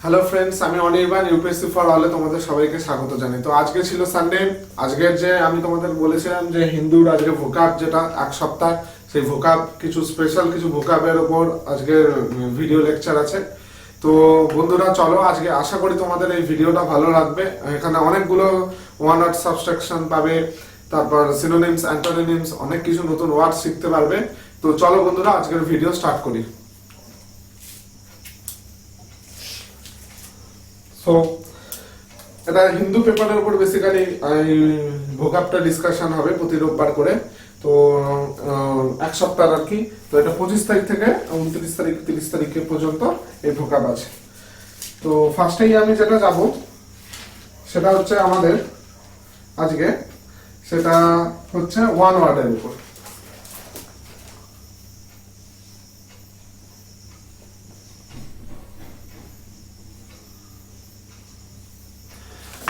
Hello friends, আমি Anirban UPSC for অলে তোমাদের সবাইকে স্বাগত জানাই। তো আজকে ছিল সানডে। আজকের যে আমি তোমাদের বলেছিলাম যে হিন্দুর আজকে ভোকাব যেটা এক সপ্তাহ, সেই ভোকাব কিছু স্পেশাল কিছু ভোকাবের ওপর আজকের ভিডিও লেকচার আছে। তো বন্ধুরা চলো, আজকে আশা করি তোমাদের এই ভিডিওটা ভালো লাগবে। এখানে অনেকগুলো ওয়ান ওয়ার্ড সাবস্ট্রাকশন পাবে, তারপর সিনোনিমস, অ্যান্টোনিমস, অনেক কিছু নতুন ওয়ার্ড শিখতে পারবে। তো চলো বন্ধুরা, আজকের ভিডিও স্টার্ট করি। সো এটা হিন্দু পেপারের উপর বেসিক্যালি ভোকাবটা ডিসকাশন হবে প্রতি রোববার করে। তো এক সপ্তাহ আর কি। তো এটা 25 তারিখ থেকে 29 তারিখ 30 তারিখে পর্যন্ত এই ভোকাব আছে। তো ফার্স্টেই আমি যেটা যাব সেটা হচ্ছে আমাদের আজকে, সেটা হচ্ছে ওয়ান ওয়ার্ডের উপর।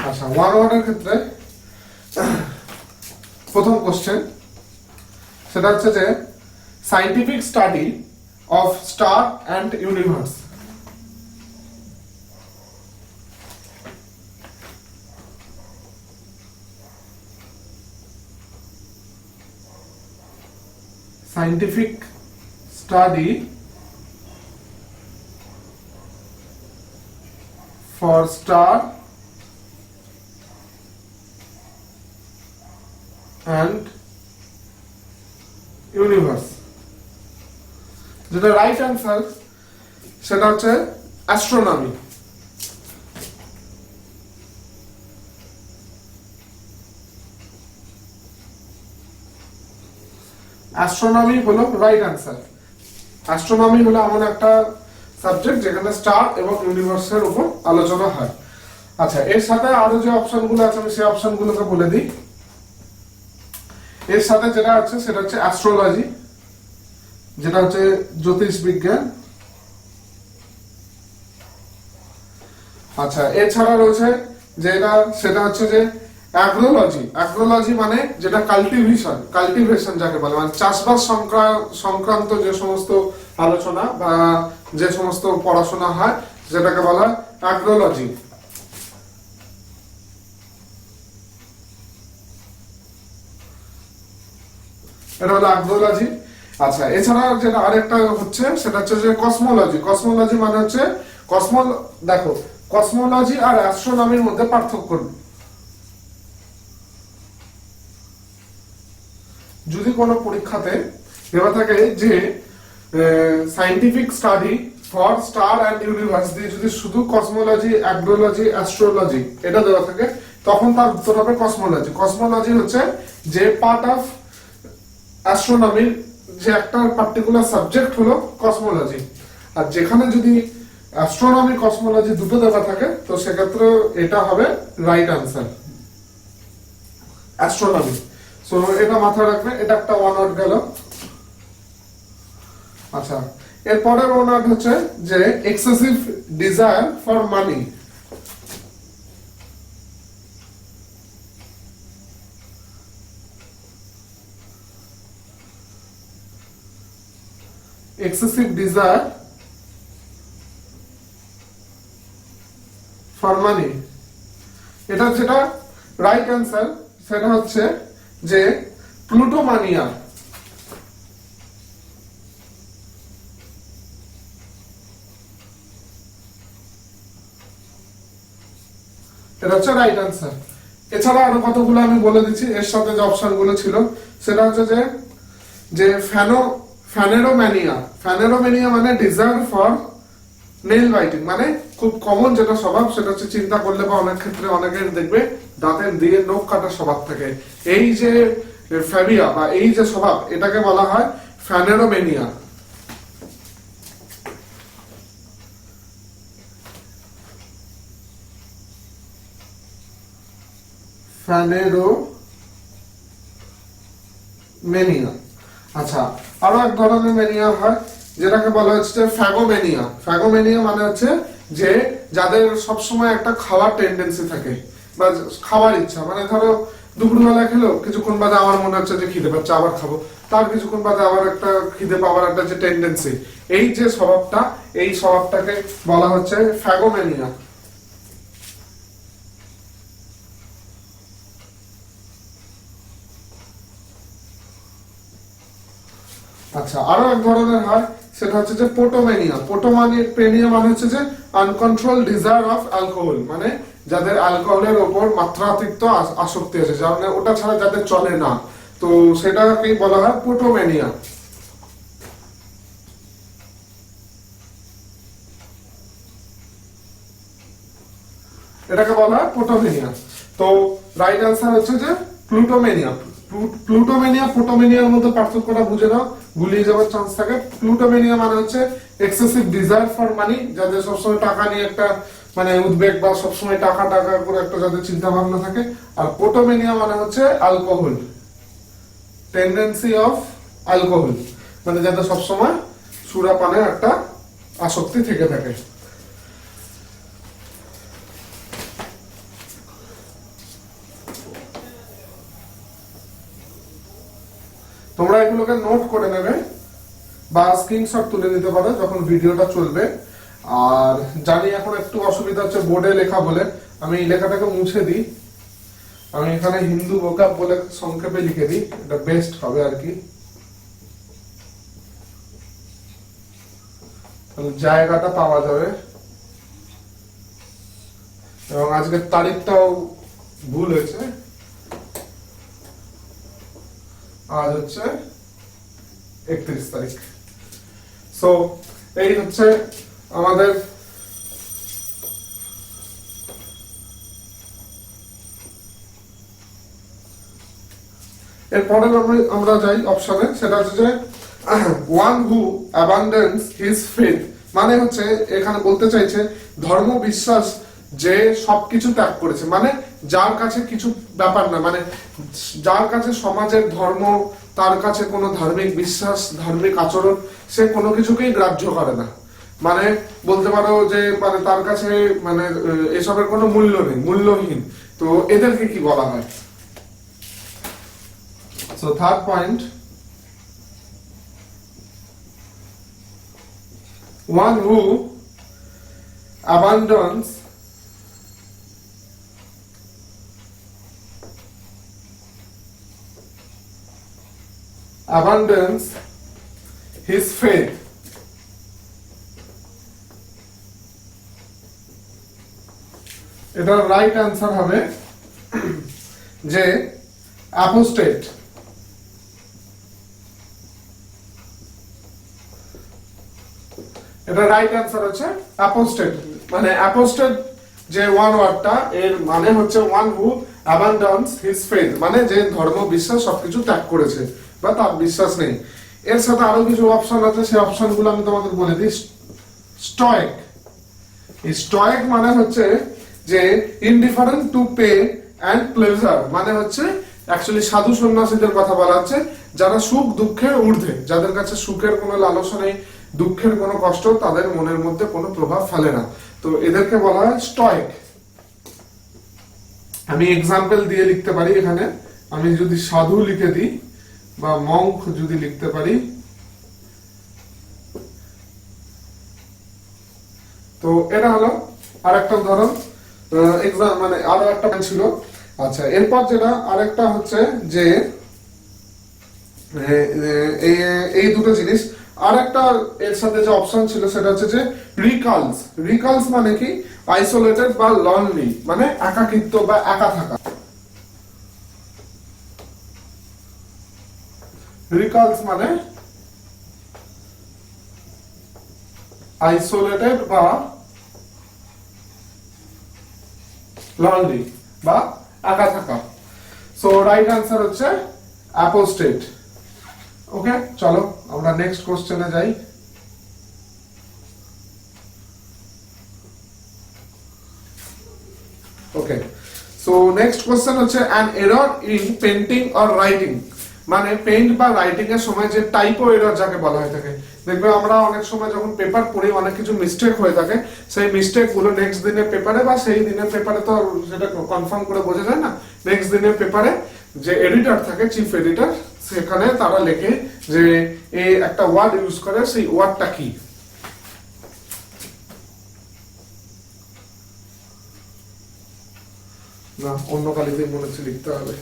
আচ্ছা, ওয়ান ওয়ার্ডের ক্ষেত্রে প্রথম কোশ্চেন সেটা হচ্ছে যে scientific study of star and universe. Scientific study for star and universe. যেটা রাইট অ্যান্সার সেটা হচ্ছে অ্যাস্ট্রোনমি। অ্যাস্ট্রোনমি হলো রাইট অ্যান্সার। অ্যাস্ট্রোনমি হলো এমন একটা সাবজেক্ট যেখানে স্টার এবং ইউনিভার্সের উপর আলোচনা হয়। আচ্ছা, এর সাথে আরো যে অপশনগুলো আছে আমি সেই অপশনগুলোকে বলে দিই। এর সাথে যেটা আছে সেটা হচ্ছে অ্যাস্ট্রোলজি, যেটা হচ্ছে জ্যোতিষ বিজ্ঞান। আচ্ছা, এছাড়া রয়েছে যেটা সেটা হচ্ছে যে অ্যাগ্রোলজি। অ্যাগ্রোলজি মানে যেটা কাল্টিভেশন যাকে বলে, মানে চাষবাস সংক্রান্ত যে সমস্ত আলোচনা বা যে সমস্ত পড়াশোনা হয় যেটাকে বলা হয় অ্যাগ্রোলজি। এটা হলো অ্যাগ্রোলজি। আচ্ছা, এছাড়া যেটা আরেকটা হচ্ছে সেটা হচ্ছে যে কসমোলজি। কসমোলজি মানে হচ্ছে দেখো, কসমোলজি আর অ্যাস্ট্রোনমির মধ্যে পার্থক্য। যদি কোনো পরীক্ষাতে দেওয়া থাকে যে scientific study for star and universe দিয়ে যদি শুধু কসমোলজি, অ্যাগ্রোলজি, অ্যাস্ট্রোলজি এটা দেওয়া থাকে, তখন তার উত্তর হবে কসমোলজি। কসমোলজি হচ্ছে যে পার্ট অফ অ্যাস্ট্রোনমির যে একটা পার্টিকুলার সাবজেক্ট হলো কসমোলজি। আর যেখানে যদি অ্যাস্ট্রোনমি, কসমোলজি দুটো দেওয়া থাকে তো সেক্ষেত্রে এটা হবে রাইট অ্যান্সার, অ্যাস্ট্রোনমি। সো এটা মাথায় রাখবে, এটা একটা ওয়ান ওয়ার্ড গেল। আচ্ছা, এর পরের ওয়ান ওয়ার্ড হচ্ছে যে excessive desire for money. Excessive desire for money, এটা যেটা রাইট অ্যান্সার সেটা হচ্ছে যে প্লুটোমানিয়া। এটা হচ্ছে রাইট অ্যান্সার। এছাড়া আরো কতগুলো আমি বলে দিচ্ছি এর সাথে যে অপশন গুলো ছিল। সেটা হচ্ছে যে ফ্যানেরোম্যানিয়া। ফ্যানেরোম্যানিয়া মানে ডিজায়ার ফর নেল বাইটিং, মানে খুব কমন যেটা স্বভাব, সেটা হচ্ছে চিন্তা করলে বা অনেক ক্ষেত্রে অনেকের দেখবে দাঁতের দিয়ে নখ কাটার স্বভাব থাকে। এই যে ফ্যাবিয়া বা এই যে স্বভাব, এটাকে বলা হয় ফ্যানেরোম্যানিয়া। ফ্যানেরোম্যানিয়া। আচ্ছা, আরো এক ধরনের ম্যানিয়া হয় যেটাকে বলা হচ্ছে ফ্যাগোম্যানিয়া। ফ্যাগোম্যানিয়া মানে হচ্ছে যে যাদের সবসময় একটা খাওয়ার টেন্ডেন্সি থাকে বা খাওয়ার ইচ্ছা, মানে ধরো দুপুরবেলা খেলো, কিছুক্ষণ বাদে আমার মনে হচ্ছে যে খিদে পাচ্ছে, আবার খাবো, তার কিছুক্ষণ বাদে আবার একটা খিদে পাওয়ার একটা যে টেন্ডেন্সি, এই যে স্বভাবটা, এই স্বভাবটাকে বলা হচ্ছে ফ্যাগোম্যানিয়া। আচ্ছা, আরো এক ধরনের হয়, সেটা হচ্ছে যে পোটোম্যানিয়া। পোটোম্যানিয়া মানে হচ্ছে যে আনকন্ট্রোল ডিজায়ার অফ অ্যালকোহল, মানে যাদের অ্যালকোহলের ওপর মাত্রাতিরিক্ত আসক্তি আছে, যার মানে ওটা ছাড়া যাদের চলে না, তো সেটাকেই বলা হয় পোটোম্যানিয়া। এটাকে বলা হয় পোটোম্যানিয়া। তো রাইট অ্যান্সার হচ্ছে যে প্লুটোম্যানিয়া। প্লুটোম্যানিয়া পোটোম্যানিয়ার মধ্যে পার্থক্যটা বুঝে নাও, গুলিয়ে যাওয়ার চান্স থাকে। প্লুটোম্যানিয়া মানে হচ্ছে এক্সেসিভ ডিজায়ার ফর মানি, যাদের সবসময় টাকা নিয়ে একটা মানে উদ্বেগ, বা সবসময় টাকা টাকা করে একটা যাদের চিন্তা ভাবনা থাকে। আর পোটোম্যানিয়া মানে হচ্ছে অ্যালকোহল, টেন্ডেন্সি অফ অ্যালকোহল, মানে যাদের সবসময় সুরাপানের একটা আসক্তি থেকে থাকে। তোমরা এগুলোকে নোট করে নেবে বা স্ক্রিনশট তুলে নিতে পারো যখন ভিডিওটা চলবে। আর জানি এখন একটু অসুবিধা হচ্ছে বোর্ডে লেখা বলে, আমি এই লেখাটাকে মুছে দিই। আমি এখানে হিন্দু ভোকাব বলে সংক্ষেপে লিখে দিই, এটা বেস্ট হবে আর কি, জায়গাটা পাওয়া যাবে। এবং আজকের তারিখটাও ভুল হয়েছে, আজ হচ্ছে 31 তারিখ। সো এই হচ্ছে আমাদের এরপরে আমরা যাই অপশনে, সেটা হচ্ছে যে one who abundance his faith, মানে হচ্ছে এখানে বলতে চাইছে ধর্ম বিশ্বাস যে সবকিছু ত্যাগ করেছে, মানে যার কাছে কিছু ব্যাপার না, মানে যার কাছে সমাজের ধর্ম, তার কাছে কোনো ধার্মিক বিশ্বাস, ধার্মিক আচরণ, সে কোনো কিছুকেই গ্রাহ্য করে না। মানে বলতে পারো যে মানে তার কাছে মানে এসবের কোনো মূল্য নেই, মূল্যহীন। তো এদেরকে কি বলা হয়? So third point, one who abandons his faith, এটার রাইট অ্যান্সার হবে যে অ্যাপোস্টেট। এটা রাইট অ্যান্সার হচ্ছে অ্যাপোস্টেট। মানে অ্যাপোস্টেট যে ওয়ান ওয়ার্ডটা, এর মানে হচ্ছে ওয়ান হু অ্যাবান্ডন্স হিজ ফেথ, মানে যে ধর্ম বিশ্বাস সবকিছু ত্যাগ করেছে বা তার বিশ্বাস নেই। এর সাথে আরো কিছু অপশন আছে, সেই অপশনগুলো আমি তোমাদের বলে দিই। স্টয়েক, স্টয়েক মানে হচ্ছে যে indifferent to pay and pleasure, মানে হচ্ছে অ্যাকচুয়ালি সাধু সন্ন্যাসীদের কথা বলা হচ্ছে, যারা সুখ দুঃখের ঊর্ধ্বে, যাদের কাছে সুখের কোনো লালসা নেই, দুঃখের কোনো কষ্ট তাদের মনের মধ্যে কোনো প্রভাব ফেলে না, তো এদেরকে বলা হয় স্টয়েক। আমি এক্সাম্পল দিয়ে লিখতে পারি এখানে, আমি যদি সাধু লিখে দিই বা মঙ্ক যদি লিখতে পারি, তো এটা হলো আরেকটা উদাহরণ, এক্সাম মানে আরো একটা ছিল। আচ্ছা, এরপর যেটা আরেকটা হচ্ছে যে এই দুটো জিনিস, আর একটা এর সাথে যে অপশন ছিল সেটা হচ্ছে যে রিকালস। রিকালস মানে কি? আইসোলেটেড বা লনলি, মানে একাকিত্ব বা একা থাকা। রিকালস মানে আইসোলেটেড বা লনলি বা একা থাকা। সো রাইট আনসার হচ্ছে অ্যাপোস্টেট। ওকে, চলো আমরা নেক্সট কোশ্চেনে যাই। ওকে, সো নেক্সট কোশ্চেন হচ্ছে an error in painting or writing, মানে পেইন্ট বা রাইটিং এর সময় যে টাইপো এরর যাকে বলা হয়ে থাকে। দেখবে আমরা অনেক সময় যখন পেপার পড়ি অনেক কিছু মিস্টেক হয়ে থাকে, সেই মিস্টেক গুলো নেক্সট দিনের পেপারে বা সেই দিনের পেপারে তো সেটা কনফার্ম করে বোঝা যায় না, নেক্সট দিনের পেপারে যে এডিটর থাকে, চিফ এডিটর, সেখানে তারা লেখে যে এই একটা ওয়ার্ড ইউজ করে, সেই ওয়ার্ডটা কি। না, অন্য কালিতেই মনে হচ্ছে লিখতে হবে।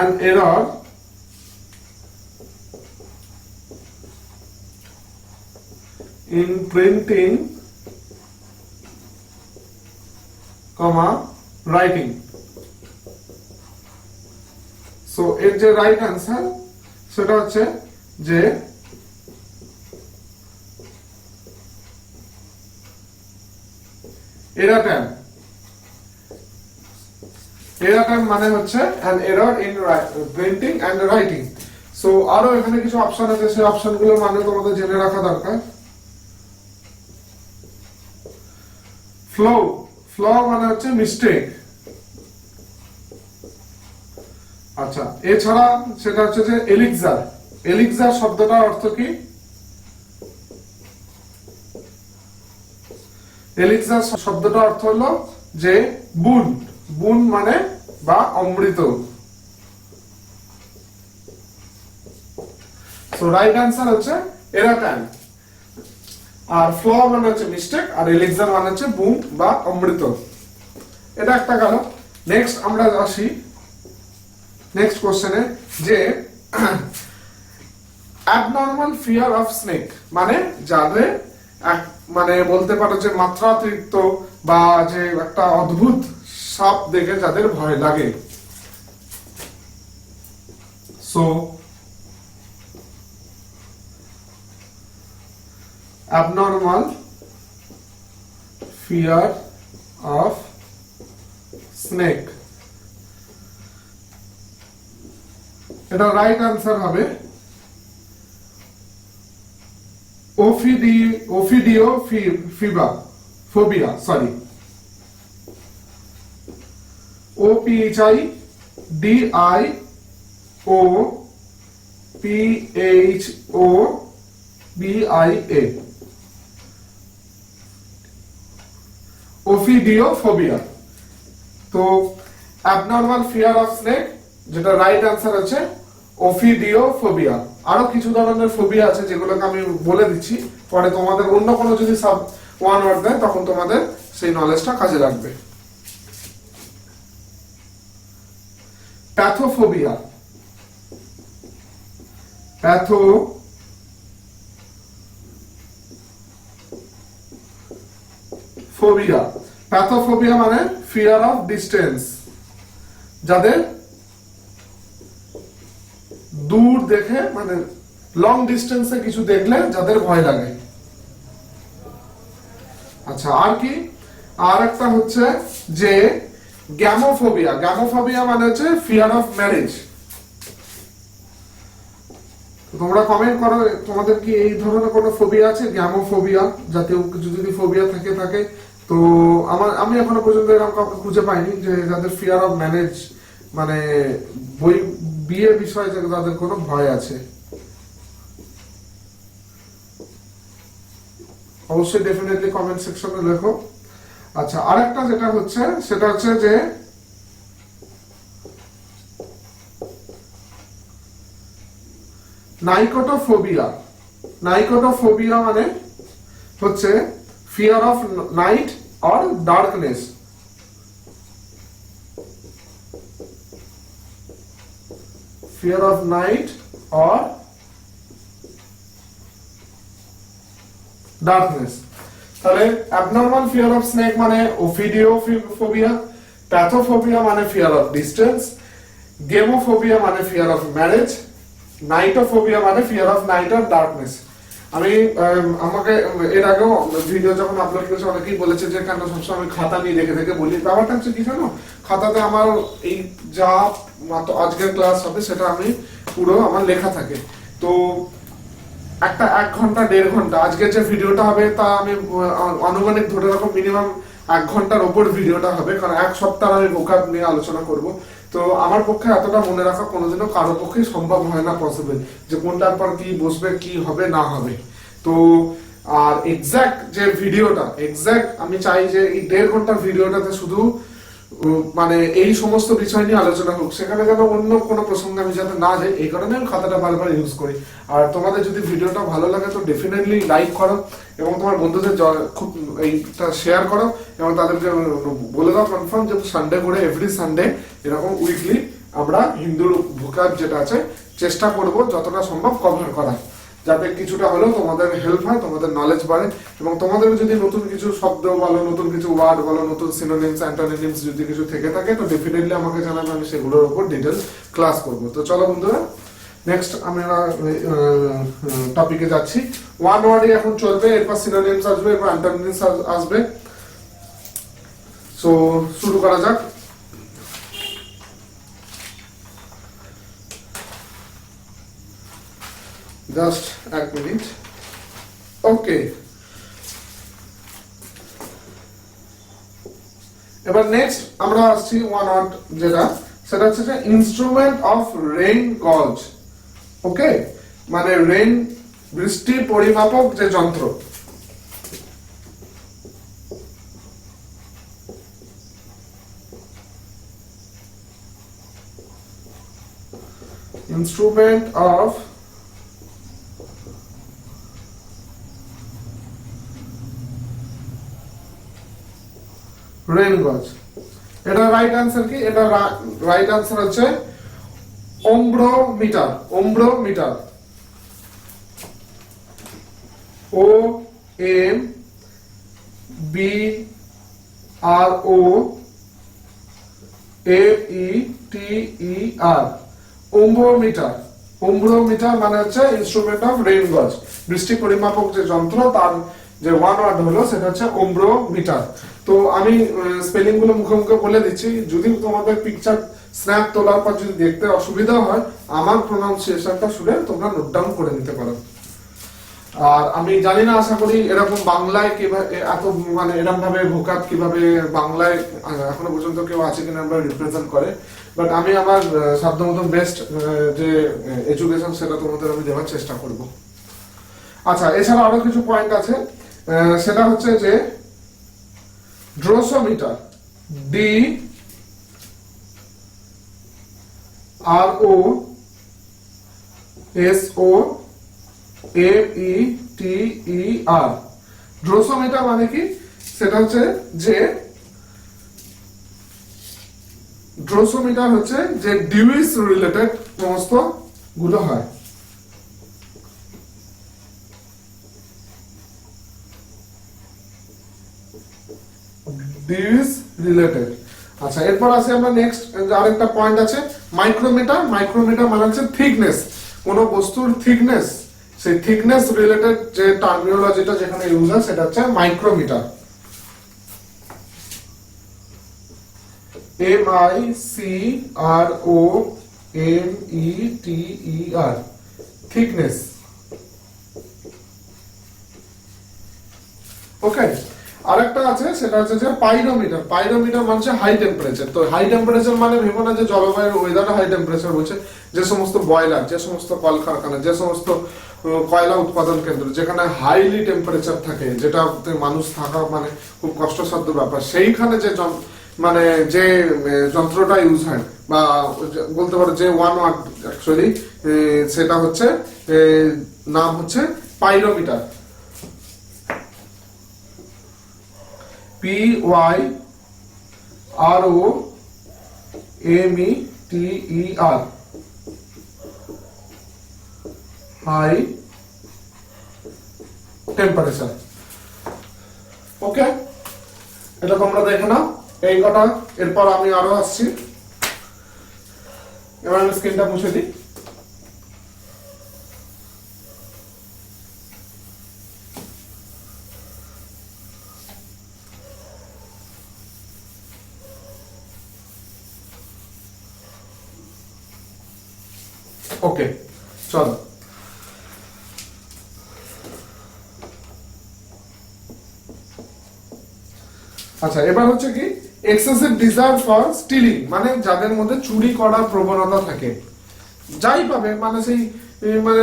An error in printing, writing. So এর যে রাইট অ্যান্সার সেটা হচ্ছে যে এরাটার মানে হচ্ছে an error in printing and writing. So আরো এখানে কিছু অপশন আছে, সেই অপশনগুলোর মানে তোমাদের জেনে রাখা দরকার। ফ্ল মানে হচ্ছে মিস্টেক। আচ্ছা, এছাড়া সেটা হচ্ছে যে এলিক্সার শব্দটার অর্থ কি? এলিক্সার শব্দটার অর্থ হলো যে বুন মানে বা অমৃত। সো রাইট অ্যান্সার হচ্ছে এরাটান। আর ফ্ল মানে হচ্ছে মিস্টেক, আর এলিক্সার মানে হচ্ছে বুম বা অমৃত। এটা একটা গেল। নেক্সট আমরা আসি নেক্সট কোশ্চেনে, যে অ্যাবনর্মাল ফিয়ার অফ স্নেক মানে যাদের মানে বলতে পারো যে মাত্রাতিরিক্ত বা যে একটা অদ্ভুত সাপ দেখে যাদের ভয় লাগে। So abnormal fear of snake, এটা রাইট আনসার হবে ওফিডিওফোবিয়া, সরি, OPHIDIOPHOBIA, ওফিডিওফোবিয়া। তো অ্যাবনর্মাল ফিয়ার অফ স্নেক, যেটা রাইট অ্যান্সার হচ্ছে ওফিডিওফোবিয়া। আরো কিছু ধরনের ফোবিয়া আছে যেগুলোকে আমি বলে দিচ্ছি, পরে তোমাদের অন্য কোনো যদি সাব ওয়ান ওয়ার্ড দেয় তখন তোমাদের সেই নলেজটা কাজে লাগবে। প্যাথোফোবিয়া, প্যাথোফোবিয়া মানে ফিয়ার অফ ডিস্টেন্স, যাদের দূর দেখে মানে লং ডিস্টেন্সে কিছু দেখলে যাদের ভয় লাগে। আচ্ছা, আর কি? আর একটা হচ্ছে যে গ্যামোফোবিয়া মানে হচ্ছে ফিয়ার অফ ম্যারেজ। তোমরা কমেন্ট করো তোমাদের কি এই ধরনের কোনো ফোবিয়া আছে, গ্যামোফোবিয়া জাতীয় কিছু যদি ফোবিয়া থাকে। তো আমি এখনো পর্যন্ত এরকম কাউকে খুঁজে পাইনি যে যাদের ফিয়ার অফ ম্যারেজ মানে বিয়ে বিষয়ে যাদের কোনো ভয় আছে। অবশ্যই ডেফিনেটলি কমেন্ট সেকশনে লেখো। আচ্ছা, আরেকটা যেটা হচ্ছে সেটা হচ্ছে যে নাইকোটোফোবিয়া মানে হচ্ছে fear of night or darkness. Fear of night or darkness. তাহলে অ্যাবনর্মাল ফিয়ার অফ স্নেক মানে ওফিডিওফোবিয়া, প্যাথোফোবিয়া মানে ফিয়ার অফ ডিস্টেন্স, গেমোফোবিয়া মানে ফিয়ার অফ ম্যারেজ, নাইটোফোবিয়া মানে fear of night or darkness. আমি আমাকে এর আগেও ভিডিও যখন আপলোড করেছি অনেকেই বলেছে যে কেন সবসময় আমি খাতা নিয়ে দেখে বলি। ব্যাপারটা হচ্ছে কি জানো, খাতাতে আমার এই যা আজকের ক্লাস হবে সেটা আমি পুরো আমার লেখা থাকে। তো একটা 1 ঘন্টা 1.5 ঘন্টা আজকের যে ভিডিওটা হবে তা আমি আনুমানিক ধরে রাখো মিনিমাম 1 ঘন্টার ওপর ভিডিওটা হবে, কারণ 1 সপ্তাহ আমি ভোকাব নিয়ে আলোচনা করব। তো আমার পক্ষে এতটা মনে রাখা কোনোদিনও কারোর পক্ষেই সম্ভব হয় না, পসিবল, যে কোনটার পর কি বসবে, কি হবে না হবে। তো আর এক্সাক্ট যে ভিডিওটা, এক্সাক্ট আমি চাই যে এই 1.5 ঘন্টার ভিডিওটাতে শুধু মানে এই সমস্ত বিষয় নিয়ে আলোচনা হোক, সেখানে যেন অন্য কোনো প্রসঙ্গে আমি যাতে না যাই, এই কারণে আমি খাতাটা বারবার ইউজ করি। আর তোমাদের যদি ভিডিওটা ভালো লাগে তো ডেফিনেটলি লাইক করো এবং তোমার বন্ধুদের খুব এইটা শেয়ার করো এবং তাদেরকে বলে দাও কনফার্ম যে সানডে করে এভরি সানডে এরকম উইকলি আমরা হিন্দুর ভোকাব যেটা আছে চেষ্টা করব যতটা সম্ভব কভার করা, যাতে কিছুটা হলেও তোমাদের হেল্প হয়, তোমাদের নলেজ বাড়ে এবং তোমাদের যদি নতুন কিছু শব্দ বলো, নতুন কিছু ওয়ার্ড বলো, নতুন সিনোনিমস অ্যান্টোনিমস যদি কিছু থেকে থাকে তো ডেফিনেটলি আমাকে জানাবে, আমি সেগুলোর উপর ডিটেলস ক্লাস করব। তো চলো বন্ধুরা, নেক্সট আমরা টপিকে যাচ্ছি। ওয়ান ওয়ার্ডে এখন চলবে, এরপর সিনোনিমস আসবে, এরপর অ্যান্টোনিমস আসবে। সো শুরু করা যাক। Just 1 minute. ওকে, এবার নেক্সট আমরা আসছি ওয়ান ওয়ার্ড যেটা, সেটা হচ্ছে যে ইনস্ট্রুমেন্ট অফ রেইন গজ। ওকে, মানে রেইন, বৃষ্টি পরিমাপক যে যন্ত্র। ইনস্ট্রুমেন্ট অফ রেইন গজ। এটা রাইট আনসার কি? এটা রাইট আনসার হচ্ছে ওম্ব্রোমিটার। ওম্ব্রোমিটার, ও এম বি আর ও এ ই টি ই আর, ওম্ব্রোমিটার। ওম্ব্রোমিটার মানে হচ্ছে ইনস্ট্রুমেন্ট অফ রেইন গজ, বৃষ্টি পরিমাপক যে যন্ত্র, তার যে ওয়ান ওয়ার্ড হলো সেটা হচ্ছে ওম্ব্রোমিটার। তো আমি স্পেলিং গুলো মুখে মুখে বলে দিচ্ছি, যদি তোমাদের পিকচার স্ন্যাপ তোলার পর যদি দেখতে অসুবিধা হয়, আমার প্রোনাউন্সিয়েশনটা শুনে তোমরা নোট ডাউন করে নিতে পারো। আর আমি জানি না, আশা করি এরকম বাংলায় কিভাবে এত মানে এরকম ভাবে ভোকাব কিভাবে বাংলায় এখনো পর্যন্ত কেউ আছে কিনা আমরা রিপ্রেজেন্ট করে, বাট আমি আমার সাধ্যমতো বেস্ট যে এডুকেশন সেটা তোমাদের আমি দেওয়ার চেষ্টা করব। আচ্ছা, এছাড়া আরো কিছু পয়েন্ট আছে, সেটা হচ্ছে যে ড্রোসোমিটার, ডি আর ও এস ও এ ই টি ই আর, ড্রোসোমিটার মানে কি? সেটা হচ্ছে যে ড্রোসোমিটার হচ্ছে যে ডিউইস রিলেটেড সমস্ত গুলো হয়। ডিউইস রিলেটেড। আচ্ছা, এরপর আছে আমরা নেক্সট আরেকটা পয়েন্ট আছে মাইক্রোমিটার। মাইক্রোমিটার মানে হচ্ছে থিকনেস, কোন বস্তুর থিকনেস, সেই থিকনেস রিলেটেড যে টার্মিনোলজিটা যেখানে ইউজ হয় সেটা হচ্ছে micrometer. M I C R O M E T E R, thickness. Okay, আরেকটা আছে সেটা হচ্ছে যে পাইরোমিটার। পাইরোমিটার মানে হাই টেম্পারেচার। তো হাই টেম্পারেচার মানে ভেবো না যে জলবায়ুর ওয়েদারটা হাই টেম্পারেচার বলছে, যে সমস্ত বয়লার, যে সমস্ত কলকারখানা, যে সমস্ত কয়লা উৎপাদন কেন্দ্র যেখানে হাইলি টেম্পারেচার থাকে, যেটাতে মানুষ থাকা মানে খুব কষ্টসাধ্য ব্যাপার, সেইখানে যে মানে যে যন্ত্রটা ইউজ হয় বা বলতে পারো যে ওয়ান ওয়ার্ড অ্যাকচুয়ালি, সেটা হচ্ছে নাম হচ্ছে পাইরোমিটার। পি ওয়াই আর O M E T E আর, হাই টেম্পারেচার। ওকে, এটা তোমরা দেখে নাও এই কটা। এরপর আমি আরো আসছি, এবার আমি স্ক্রিনটা মুছে দিই। ওকে, চলো। আচ্ছা, এবার হচ্ছে কি এক্সেসিভ ডিজায়ার ফর স্টিলিং, মানে যাদের মধ্যে চুরি করার প্রবণতা থাকে, যাই পাবে মানে সেই মানে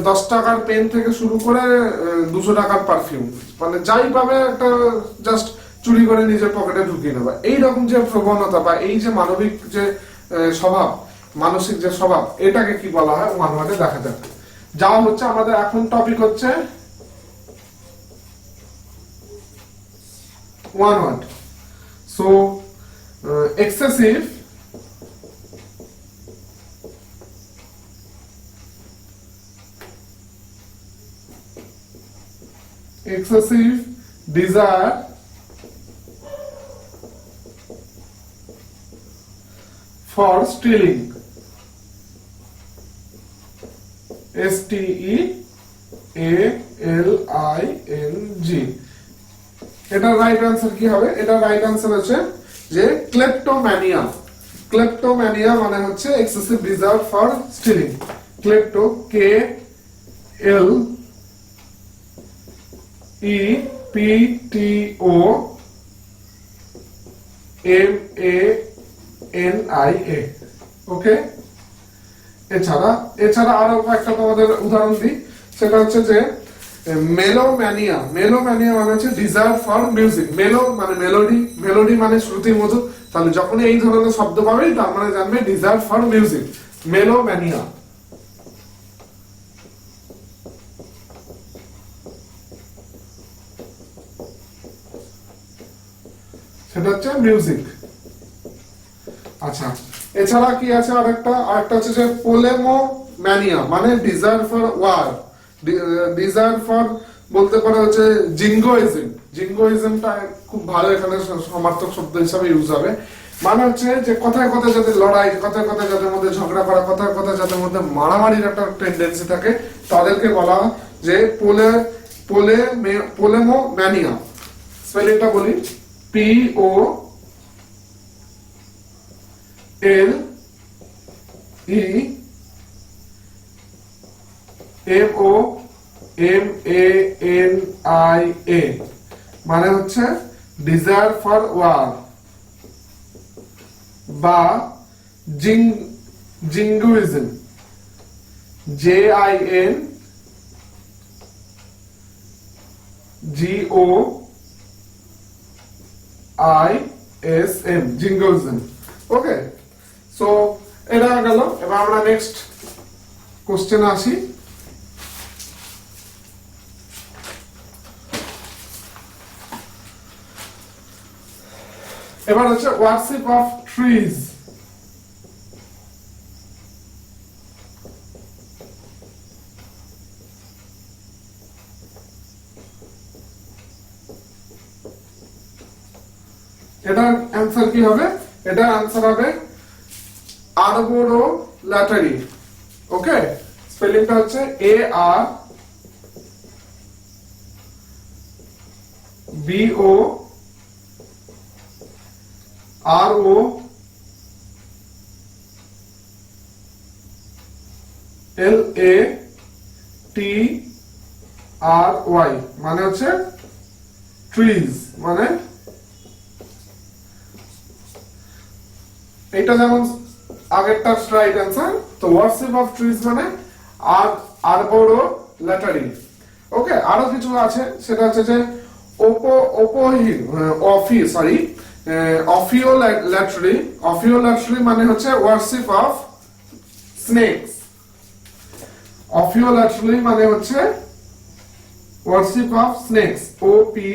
10 টাকার পেন থেকে শুরু করে 200 টাকার পারফিউম, মানে যাই পাবে একটা জাস্ট চুরি করে নিজের পকেটে ঢুকিয়ে নেবা, এইরকম যে প্রবণতা বা এই যে মানবিক যে স্বভাব, মানসিক যে স্বভাব, এটাকে কি বলা হয় ওয়ান ওয়ার্ডে দেখা যাক। যা হচ্ছে আমাদের এখন টপিক হচ্ছে one word. So excessive desire for stealing, STEALING। এটা রাইট আনসার কি হবে? এটা রাইট আনসার হচ্ছে যে ক্লেপ্টোম্যানিয়া। ক্লেপ্টোম্যানিয়া মানে হচ্ছে excessive desire for stealing. Klepto, KLEPTOMANIA। Okay, এছাড়া আরো একটা তোমাদের উদাহরণ দিই, সেটা হচ্ছে যে মেলোম্যানিয়া। মেলোম্যানিয়া মানে হচ্ছে ডিজায়ার ফর মিউজিক। মেলো মানে মেলোডি, মেলোডি মানে শ্রুতি মধুর, তাহলে যখন এই ধরনের শব্দ পাবে তার মানে জানবে ডিজায়ার ফর মিউজিক, মেলোম্যানিয়া। সেটা হচ্ছে মিউজিক। আচ্ছা, এছাড়া কি আছে আরেকটা হচ্ছে যে পোলেমোম্যানিয়া, মানে desire for war. Desire for বলতে পারে হচ্ছে জিঙ্গোইজম। জিঙ্গোইজমটা খুব ভালো এখানে সমার্থক শব্দ হিসাবে ইউজ হবে, মানে হচ্ছে যে কথায় কথায় যাদের লড়াই, কথায় কথায় যাদের মধ্যে ঝগড়া করা, কথায় কথায় যাদের মধ্যে মারামারির একটা টেন্ডেন্সি থাকে, তাদেরকে বলা হয় যে পোলেমোম্যানিয়া। স্পেলিংটা বলি, POLEMOMANIA, মানে হচ্ছে ডিজায়ার ফর ওয়ার বা জিঙ্গুইজম, JINGOISM, জিঙ্গুইজম। ওকে, সো এটা গেল। এবার আমরা নেক্সট কোশ্চেন আসি। এবার হচ্ছে ওয়ার্শিপ অফ ট্রিজ। এটার অ্যান্সার কি হবে? এটার অ্যান্সার হবে আরবোরোল্যাটারি। ওকে, স্পেলিংটা হচ্ছে ARBOROLATRY, মানে হচ্ছে ট্রিজ। মানে এটা যেমন আগেরটা রাইট অ্যান্সার, তো ওয়ার্শিপ অফ ট্রিজ মানে আরবোরোল্যাটারি। ওকে, আরো কিছু আছে, সেটা হচ্ছে যে অফিওল্যাটারি মানে হচ্ছে ওয়ার্শিপ অফ স্নেকস। অফিওল্যাটারি মানে হচ্ছে ওয়ার্শিপ অফ স্নেকস, OPHIOLATRY,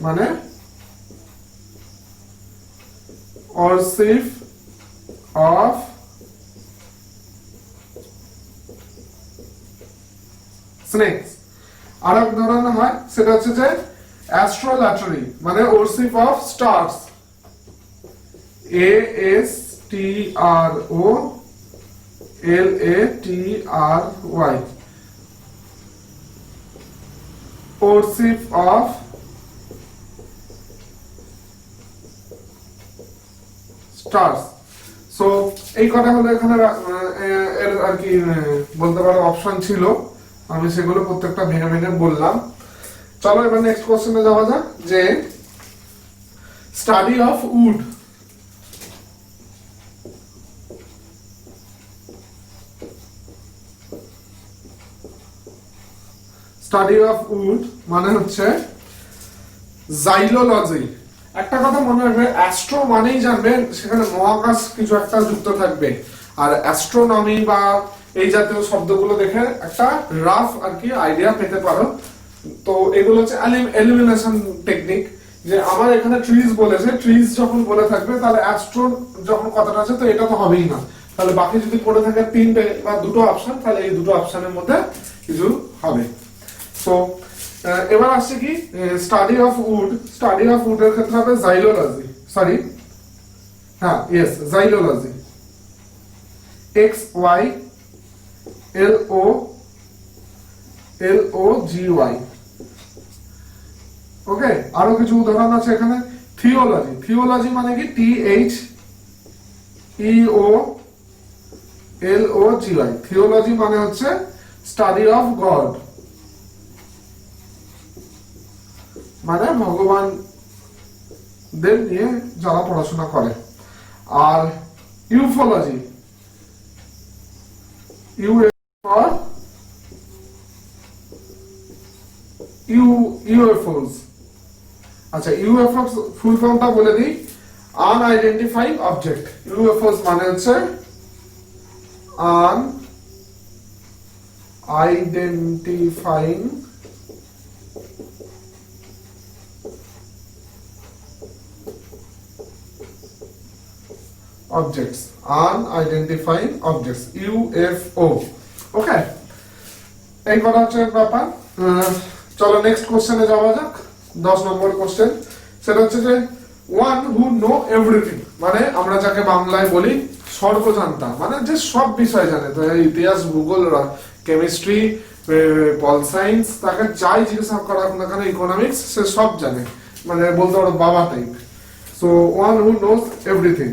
মানে worship of snakes। আর এক ধরনের হয়, সেটা হচ্ছে যে অ্যাস্ট্রোল্যাটারি, মানে worship of stars, ASTROLATRY, worship of stars। So এই কটা হলো এখানে এর আর কি বলতে পারো অপশন ছিল, আমি সেগুলো প্রত্যেকটা ভেঙে ভেঙে বললাম। চলো এবার নেক্সট কোশ্চেনে যাওয়া যাক, যে study of wood. Study of wood মানে হচ্ছে জাইলোলজি। একটা কথা মনে রাখবে, অ্যাস্ট্রো মানেই জানবে সেখানে মহাকাশ কিছু একটা যুক্ত থাকবে, আর অ্যাস্ট্রোনমি বা এই জাতীয় শব্দগুলো দেখে একটা রাফ আর কি আইডিয়া পেতে পারো। তো এগুলো হচ্ছে এলিমিনেশন টেকনিক, যে আমার এখানে ট্রিজ বলেছে, ট্রিজ যখন বলে থাকবে তাহলে অ্যাস্ট্রো যখন কথাটা আছে তো এটা তো হবেই না, তাহলে বাকি যদি পড়ে থাকে তিনটে বা দুটো অপশন, তাহলে এই দুটো অপশনের মধ্যে কিছু হবে। তো এবার আসছে কি study of wood. Study of wood এর ক্ষেত্রে হবে জাইলোলজি, সরি হ্যাঁ ইয়েস জাইলোলজি, XYLOLOGY। ওকে, আরো কিছু উদাহরণ আছে এখানে। থিওলজি, থিওলজি মানে কি THEOLOGY। থিওলজি মানে হচ্ছে স্টাডি অফ গড, মানে ভগবান দের নিয়ে যারা পড়াশোনা করে। আর ইউফোলজি, UFOs। আচ্ছা, UFOs ফুল ফর্মটা বলে দিই, আনআইডেন্টিফাইড অবজেক্ট। UFOs মানে হচ্ছে আনআইডেন্টিফাইং objects, unidentified objects, UFO। ওকে, এই কথা হচ্ছে ব্যাপার। চলো নেক্সট কোশ্চেনে যাওয়া যাক, 10 নম্বর কোশ্চেন। সেটা হচ্ছে যে ওয়ান হু নো এভরিথিং, মানে আমরা যাকে বাংলায় বলি সর্বজান্তা, মানে যে সব বিষয় জানে। তো ইতিহাস, ভূগোল, কেমিস্ট্রি, পল সায়েন্স, তাকে যাই জিজ্ঞাসা করা হোক না কেন, ইকোনমিক্স, সে সব জানে, মানে বলতে পারো বাবা type. So one who knows everything.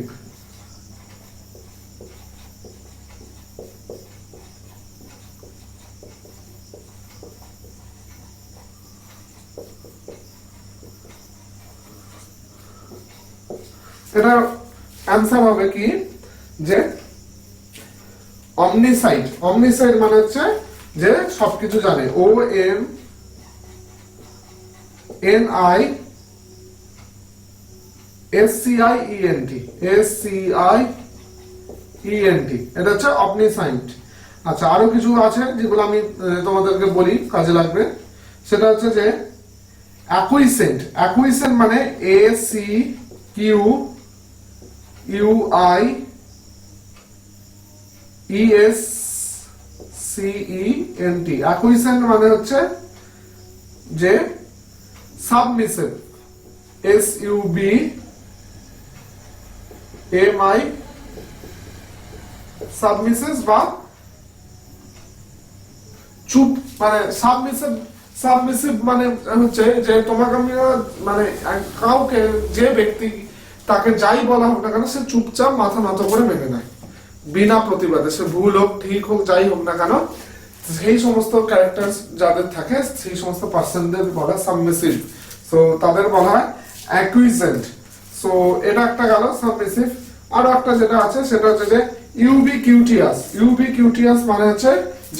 এটা অ্যান্সার হবে কি, যে অমনিসাইড। অমনিসাইড মানে হচ্ছে যে সবকিছু জানে। OMNISCIENT, এটা হচ্ছে অমনিসাইড। আচ্ছা, আরো কিছু আছে যেগুলো আমি তোমাদেরকে বলি, কাজে লাগবে। সেটা হচ্ছে যে অ্যাকুইসেন্ট। অ্যাকুইসেন্ট মানে ACQUIESCENT। অ্যাকুইসেন্ট মানে হচ্ছে যে সাবমিসিভ, SUBMI, সাবমিসিভ বা চুপ, মানে সাবমিসিভ মানে হচ্ছে যে তোমাকে আমি মানে কাউকে, যে ব্যক্তি তাকে যাই বলা হোক না কেন সে চুপচাপ মাথা নত করে মেনে নেয় বিনা প্রতিবাদে, সে ভুল হোক ঠিক হোক যাই হোক না কেন, সেই সমস্ত ক্যারেক্টার যাদের থাকে সেই সমস্ত পার্সনদের বলা সাবমিসিভ। সো তাদের বলা হয় অ্যাকুইসেন্ট। সো এটা একটা গেল সাবমিসিভ। আরো একটা যেটা আছে সেটা হচ্ছে যে ইউবিকিউটিয়াস। ইউবিকিউটিয়াস মানে হচ্ছে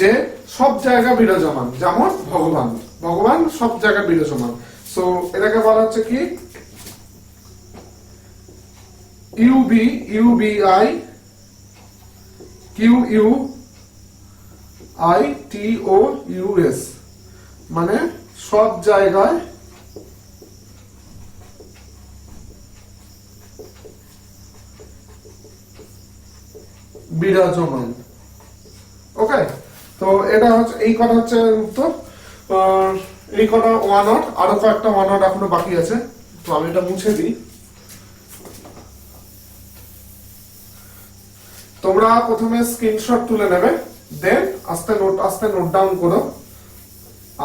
যে সব জায়গা বিরাজমান, যেমন ভগবান, ভগবান সব জায়গায় বিরাজমান। সো এটাকে বলা হচ্ছে কি UBIQUITOUS, মানে সব জায়গায় বিরাজমান। ওকে, তো এটা হচ্ছে এই কথা হচ্ছে উত্তর। এই কথা ওয়ান আউট। আরো কয়েকটা ওয়ান আউট এখনো বাকি আছে, তো আমি এটা মুছে দিই। তোমরা প্রথমে স্ক্রিনশট তুলে নেবে, দেন আস্তে নোট ডাউন করো।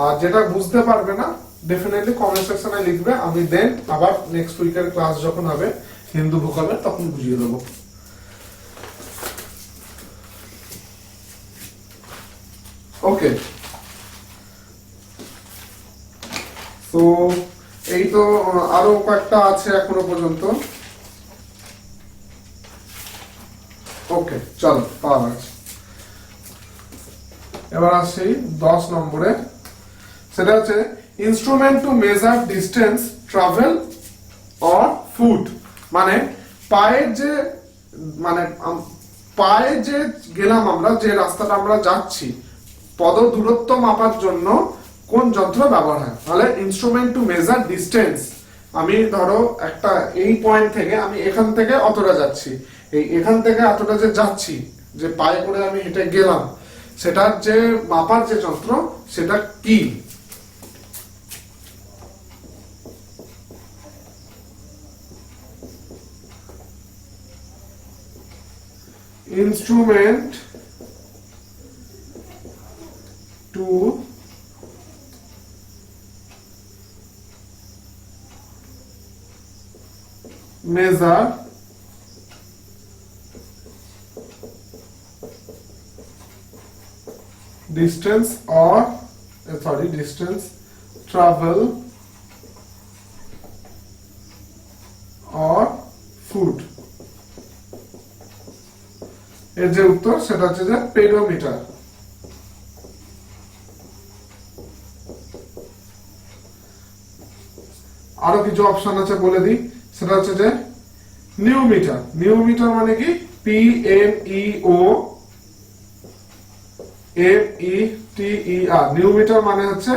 আর যেটা বুঝতে পারবে না ডেফিনেটলি কমেন্ট সেকশনে লিখবে, আমি দেন আবার নেক্সট উইকের ক্লাস যখন হবে হিন্দু ভূগোলের তখন বুঝিয়ে দেবো। ওকে, তো এই তো আরো কয়েকটা আছে এখনো পর্যন্ত। ওকে চলো পাওয়া গেছে। এবার আসি 10 নম্বরে, সেটা হচ্ছে instrument to measure distance, travel or food. মানে পায়ে যে পায়ে যে গেলাম আমরা, যে রাস্তাটা আমরা যাচ্ছি, পদ দূরত্ব মাপার জন্য কোন যন্ত্র ব্যবহার হয়। তাহলে ইনস্ট্রুমেন্ট টু মেজার ডিস্টেন্স, আমি ধরো একটা এই পয়েন্ট থেকে আমি এখান থেকে অতটা যাচ্ছি, এখান থেকে এতটা যে যাচ্ছি, যে পায়ে করে আমি হেঁটে গেলাম, সেটার যে মাপার যে যন্ত্র সেটা কি? Instrument to measure distance or distance, travel or food। এর যে উত্তর সেটা হচ্ছে যে পেডোমিটার। আরো কিছু অপশন আছে বলে দিই, সেটা হচ্ছে যে নিউমিটার। নিউমিটার মানে কি? PNEOMETER। নিউমিটার মানে হচ্ছে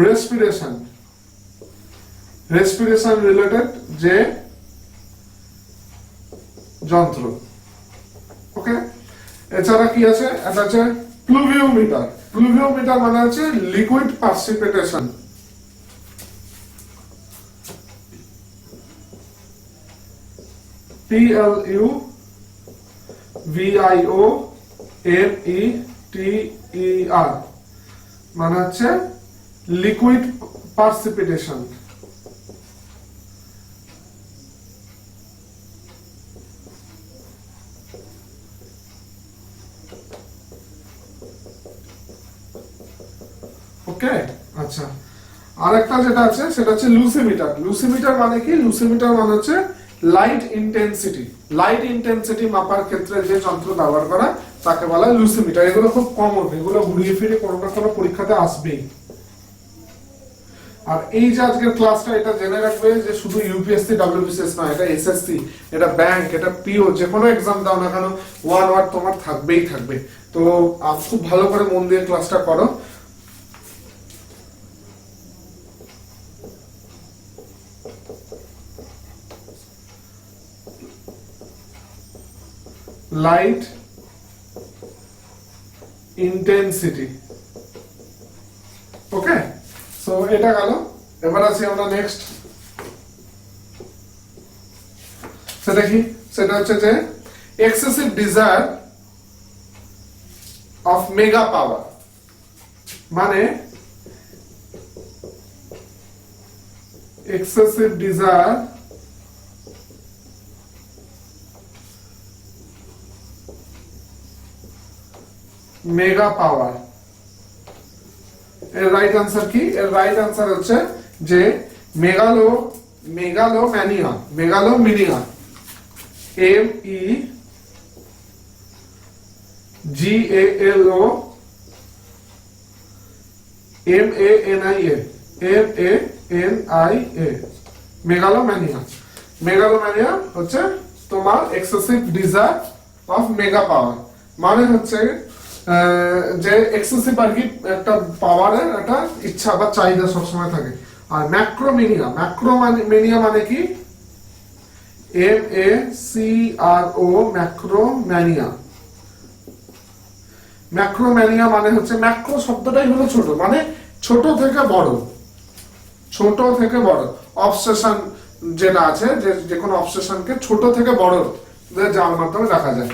রেসপিরেশন, রেসপিরেশন রিলেটেড যে যন্ত্র। ওকে, এছাড়া কি আছে? এটা হচ্ছে প্লুভিওমিটার। প্লুভিওমিটার মানে হচ্ছে লিকুইড পার্সিপিটেশন। PLUVIOMETER মানে হচ্ছে লিকুইড পার্সিপিটেশন। ওকে, আচ্ছা, আরেকটা যেটা আছে সেটা হচ্ছে লুসিমিটার। লুসিমিটার মানে কি? লুসিমিটার মানে হচ্ছে লাইট ইন্টেন্সিটি। লাইট ইন্টেন্সিটি মাপার ক্ষেত্রে যে যন্ত্র ব্যবহার করা তাকে বলা হয় লুসিমিটার। এগুলো খুব কমন, এগুলো ঘুরিয়ে ফিরে কোনো না কোনো পরীক্ষাতে আসবেই। আর এই যে আজকের ক্লাসটা, এটা জেনে রাখবে যে শুধু ইউপিএসসি ডব্লিউবিসিএস নয়, এটা এসএসসি, এটা ব্যাংক, এটা পিও, যে কোনো এক্সাম দাও না কেন, ওয়ান ওয়ার্ড তোমার থাকবেই থাকবে। তো খুব ভালো করে মন দিয়ে ক্লাসটা করো। Light intensity. ওকে, সো এটা গেল। এবার আছি আমরা নেক্সট, সেটা কি? সেটা হচ্ছে যে এক্সেসিভ ডিজায়ার অফ মেগা পাওয়ার। মানে এক্সেসিভ ডিজায়ার মেগা পাওয়ার। এর রাইট আনসার কি? এর রাইট আনসার হচ্ছে যে মেগালোম্যানিয়া। মেগালোমিনিয়া, MEGALOMANIA। মেগালোম্যানিয়া। মেগালোম্যানিয়া হচ্ছে তোমার এক্সেসিভ ডিজায়ার অফ মেগা পাওয়ার। মানে হচ্ছে যে এক্সেসিভ আর কি একটা পাওয়ারের একটা ইচ্ছা বা চাহিদা সবসময় থাকে। আর ম্যাক্রোমেনিয়া, ম্যাক্রোমেনিয়া মানে কি? MACRO, ম্যাক্রোম্যানিয়া। ম্যাক্রোম্যানিয়া মানে হচ্ছে, ম্যাক্রো শব্দটাই হলো ছোট, মানে ছোট থেকে বড়, ছোট থেকে বড়। অবসেশন যেটা আছে, যে কোনো অবসেশনকে ছোট থেকে বড় যার মাধ্যমে দেখা যায়।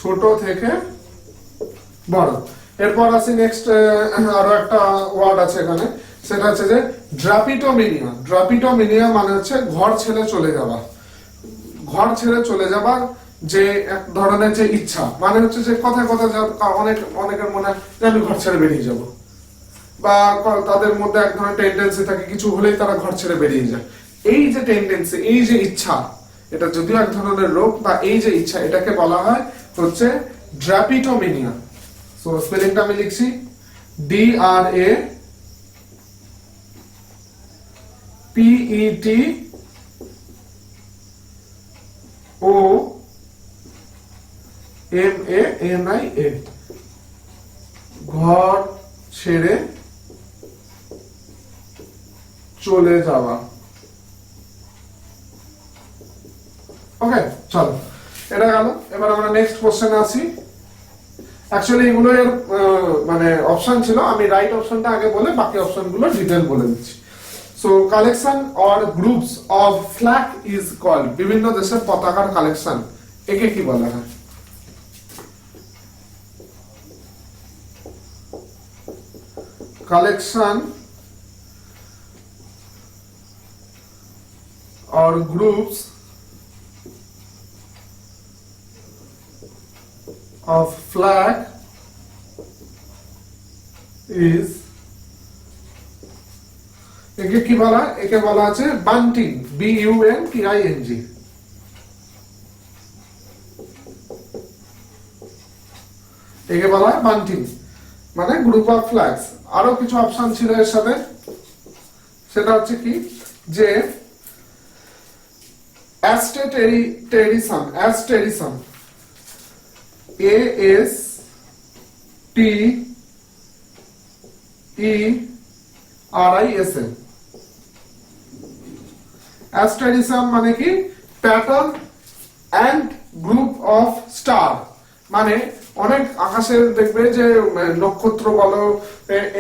ছোট থেকে বড়। এরপর আছে নেক্সট, আরো একটা ওয়ার্ড আছে এখানে, সেটা হচ্ছে যে ড্রাপিটোমেনিয়া। ড্রাপিটোমেনিয়া মানে হচ্ছে ঘর ছেড়ে চলে যাওয়া। ঘর ছেড়ে চলে যাবার যে এক ধরনের যে ইচ্ছা, মানে হচ্ছে যে কথায় কথা অনেকের মনে হয় যে আমি ঘর ছেড়ে বেরিয়ে যাব, বা তাদের মধ্যে এক ধরনের টেন্ডেন্সি থাকে কিছু হলেই তারা ঘর ছেড়ে বেরিয়ে যায়। এই যে টেন্ডেন্সি, এই যে ইচ্ছা, এটা যদিও এক ধরনের রোগ, বা এই যে ইচ্ছা, এটাকে বলা হয় হচ্ছে ড্রাপিটোমেনিয়া। সো স্পেলিংটা আমি লিখছি DRAPETOMANIA, ঘর ছেড়ে চলে যাওয়া। ওকে, চলো এটা গেল। এবার আমরা নেক্সট কোশ্চেনে আসি। অ্যাকচুয়ালি এগুলো এর মানে অপশন ছিল, আমি রাইট অপশনটা আগে বলে বাকি অপশনগুলো ডিটেইল বলে দিচ্ছি। So collection or groups of flag is called, বিভিন্ন দেশের পতাকার কালেকশন, একে কি বলা হয়? Collection or groups of flag is, একে কি বলা? একে বলা আছে বান্টিং, BUNTING। একে বলা হয় বান্টিং, মানে গ্রুপ অফ ফ্ল্যাগস। আরো কিছু অপশন ছিল এর সাথে, সেটা হচ্ছে কি যে অ্যাস্টেরিসম, ASTERISM, অ্যাস্টেরিসম মানে কি pattern and group of star, মানে অনেক আকাশে দেখবে যে নক্ষত্র বলো,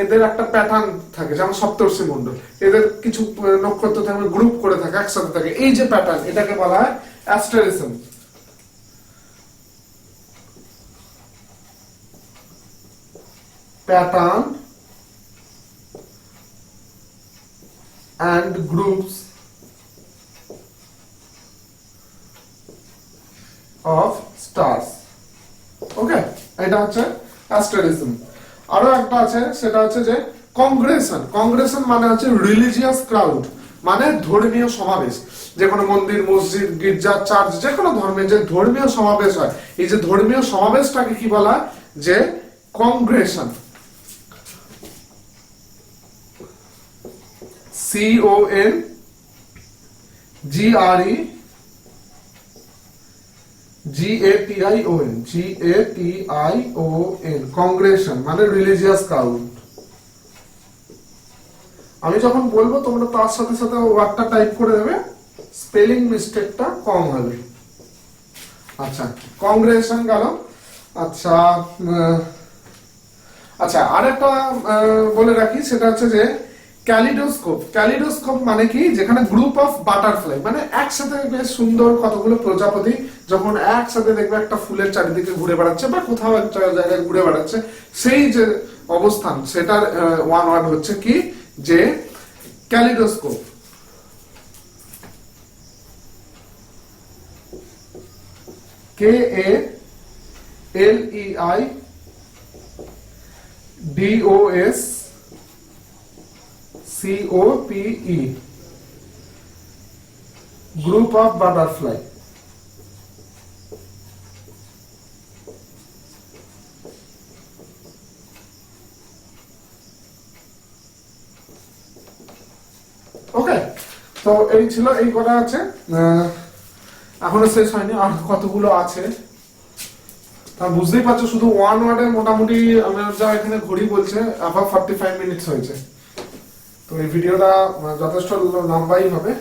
এদের একটা প্যাটার্ন থাকে, যেমন সপ্তর্ষি মণ্ডল, এদের কিছু নক্ষত্র থাকে গ্রুপ করে থাকে, একসাথে থাকে, এই যে প্যাটার্ন, এটাকে বলা হয় asterism. Pattern and groups of stars. Okay, এটা হচ্ছে অ্যাস্টেরিসম। আরো একটা আছে, সেটা হচ্ছে যে কংগ্রেশন মানে হচ্ছে রিলিজিয়াস ক্রাউড, মানে ধর্মীয় সমাবেশ। যে কোনো মন্দির, মসজিদ, গির্জা, চার্চ, যে কোনো ধর্মের যে ধর্মীয় সমাবেশ হয়, এই যে ধর্মীয় সমাবেশটাকে কি বলা? যে কংগ্রেশন। GATION, কংগ্রেশন মানে রিলিজিয়াস ক্রাউড। আমি যখন বলবো তোমরা তার সাথে সাথে ওয়ার্ডটা টাইপ করে দেবে, স্পেলিং মিস্টেকটা কম হবে। আচ্ছা, কংগ্রেশন গেল। আচ্ছা আচ্ছা, আরেকটা বলে রাখি, সেটা হচ্ছে যে ক্যালিডোস্কোপ মানে কি, যেখানে গ্রুপ অফ বাটারফ্লাই, মানে একসাথে বেশ সুন্দর কতগুলো প্রজাপতি যখন একসাথে দেখবে একটা ফুলের চারিদিকে ঘুরে বেড়াচ্ছে, বা কোথাও একটা জায়গায় ঘুরে বেড়াচ্ছে, সেই যে অবস্থান, সেটার ওয়ান ওয়ার্ড হচ্ছে কি যে kaleidoscope. KALEIDOSCOPE, group of butterfly. Okay, তো এই ছিল, এই করা আছে, এখনো শেষ হয়নি, আর কতগুলো আছে তা বুঝতেই পারছো। শুধু ওয়ান ওয়ার্ডে মোটামুটি আমার যা এখানে ঘড়ি বলছে আবার 45 মিনিটস হয়েছে। তো এই ভিডিওটা যথেষ্ট লম্বাই হবে,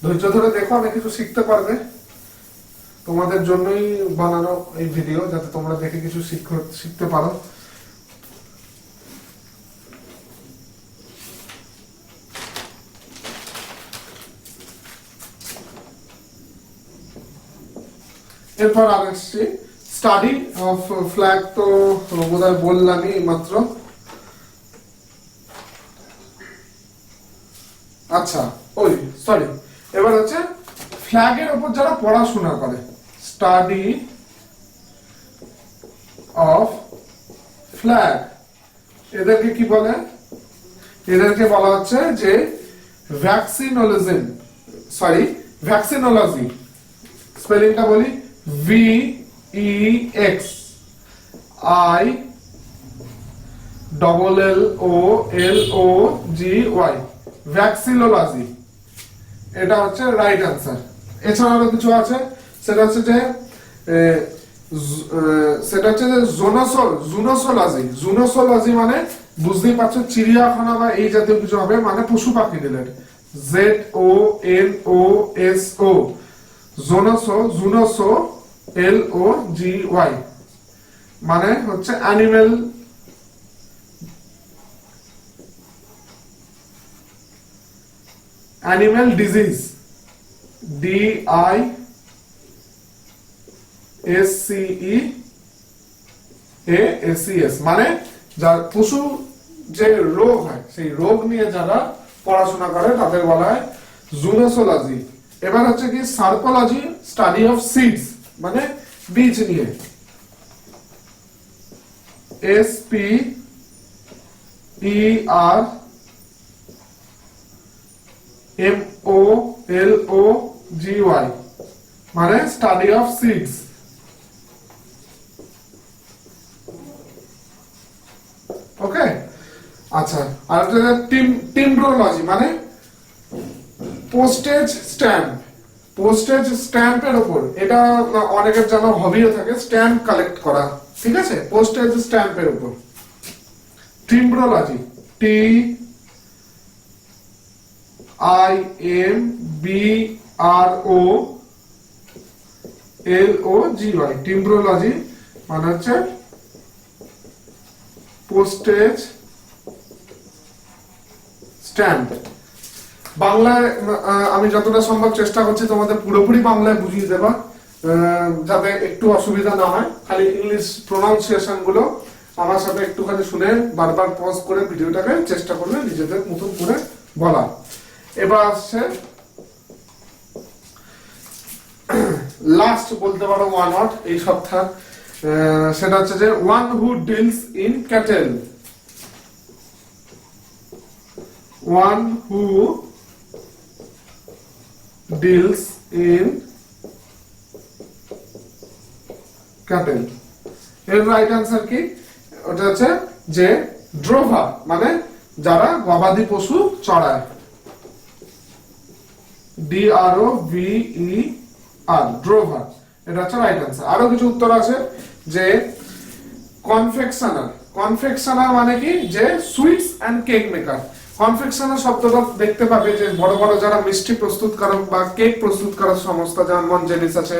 ধৈর্য ধরে দেখো, অনেক কিছু শিখতে পারবে। তোমাদের জন্যই বানানো এই ভিডিও, যাতে তোমরা দেখে কিছু শিখতে পারো। এরপর আর আসছি স্টাডি অফ ফ্ল্যাগ, তো বোধহয় বললামই মাত্র। আচ্ছা, এবার হচ্ছে ফ্ল্যাগের উপর যারা পড়াশোনা করে, স্টাডি অফ ফ্ল্যাগ, এদেরকে কি বলে? এদেরকে বলা হচ্ছে যে ভ্যাকসিনোলজি, ভ্যাকসিনোলজি, স্পেলিংটা বলি VEXILLOLOGY, ভ্যাকসিনোলজি, এটা হচ্ছে রাইট অ্যান্সার। এছাড়া আরো কিছু আছে, সেটা হচ্ছে যে জুনোসোলজি, মানে বুঝতেই পারছো চিড়িয়াখানা বা এই জাতীয় কিছু হবে, মানে পশু পাখি রিলেটেড, ZONOSO, জুনোসো, মানে হচ্ছে অ্যানিমেল ডিজিজ, DISCEASES, মানে যার পশু যে রোগ হয় সেই রোগ নিয়ে যারা পড়াশোনা করে তাদের বলা হয় জুনোসোলজি। এবার হচ্ছে কি সার্কোলজি, স্টাডি অফ সিডস, মানে বীজ নিয়ে, SPERMOLOGY, মানে স্টাডি অফ সিডস। ওকে, আচ্ছা। আর টিম্ব্রোলজি, মানে পোস্টেজ স্ট্যাম্প, পোস্টেজ স্ট্যাম্পের উপর, এটা অনেকের জানা হবিও থাকে, স্ট্যাম্প কালেক্ট করা, ঠিক আছে, পোস্টেজ স্ট্যাম্পের উপর। টিম্ব্রোলজি, TIMBROLOGY, টিম্ব্রোলজি মানে হচ্ছে পোস্টেজ স্ট্যাম্প। বাংলায় আমি যতটা সম্ভব চেষ্টা করছি তোমাদের পুরোপুরি বাংলায় বুঝিয়ে দেবা, যাতে একটু অসুবিধা না হয়। খালি ইংলিশ প্রোনাউন্সিয়েশন গুলো আমার সাথে একটুখানি শুনে বারবার পজ করে ভিডিওটাকে চেষ্টা করলে নিজেদের মতন করে বলা। এবার আসছে লাস্ট বলতে পারো ওয়ান ওয়ার্ড এই সপ্তাহ, সেটা হচ্ছে যে one who deals in cattle, one who deals in cattle, এর রাইট অ্যান্সার কি? ওটা হচ্ছে যে ড্রোভার, মানে যারা গবাদি পশু চড়ায়, DROVER, ড্রোভার, এটা হচ্ছে রাইট অ্যান্সার। আরো কিছু উত্তর আছে, যে কনফেকশনার, কনফেকশনার মানে কি? যে sweets and cake maker. Confectioner শব্দটা দেখতে পাবে যে বড় বড় যারা মিষ্টি প্রস্তুতকারক বা কেক প্রস্তুতকারক সংস্থা, যেমন মনজেনিস আছে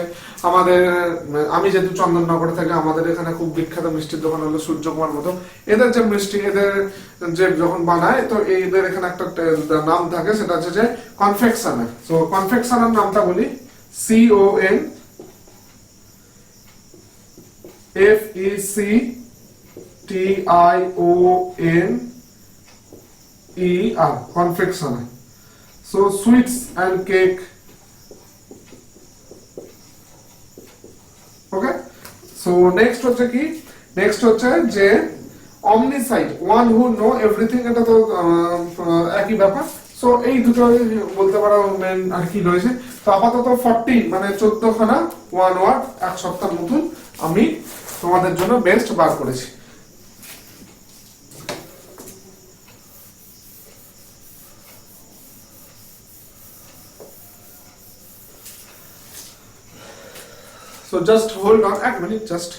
আমাদের, আমি যেহেতু চন্দননগরে থাকি, আমাদের এখানে খুব বিখ্যাত মিষ্টির দোকান হলো সূর্যকুমার মতো, এদের যে মিষ্টি এদের যে যখন বানায়, তো এদের এখানে একটা নাম থাকে, সেটা হচ্ছে যে কনফেকশনার। তো কনফেকশনার নামটা বলি, CONFECTIONER, confectioner. So sweets and cake. Okay. So next হচ্ছে কি? Next হচ্ছে যে omniscient, one who know everything, এটা তো একই ব্যাপার। সো এই দুটো বলতে পারো মেন আর কি রয়েছে। তো আপাতত 14 মানে 14 খানা ওয়ান ওয়ার্ড এক সপ্তাহের মতন আমি তোমাদের জন্য বেস্ট বার করেছি। So just hold on a minute, just.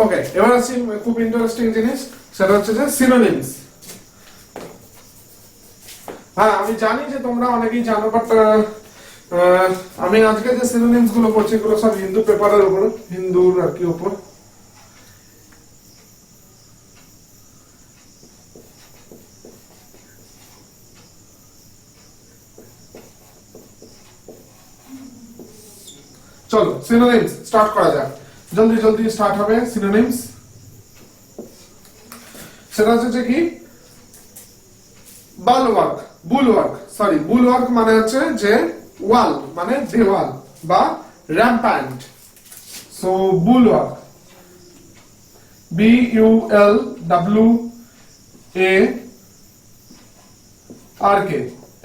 ওকে, এবার আসি খুব ইন্টারেস্টিং জিনিস, সেটা হচ্ছে যে সিনোনিমস। হ্যাঁ, আমি জানি যে তোমরা অনেকেই জানো, বাট আমি আজকে যে সিনোনিমস গুলো পড়ছি এগুলো সব হিন্দু পেপারের উপর, হিন্দুর আর কি উপর। চলো সিনোনিমস স্টার্ট করা যাক, জলদি জলদি স্টার্ট হবে সিনোনিমস। সেটা হচ্ছে কি বালওয়ার্ক, বুলওয়ার্ক, সরি বুলওয়ার্ক মানে হচ্ছে যে ওয়াল মানে দেওয়াল বা র্যাম্প্যান্ট। সো বুলওয়ার্ক, BULWARK,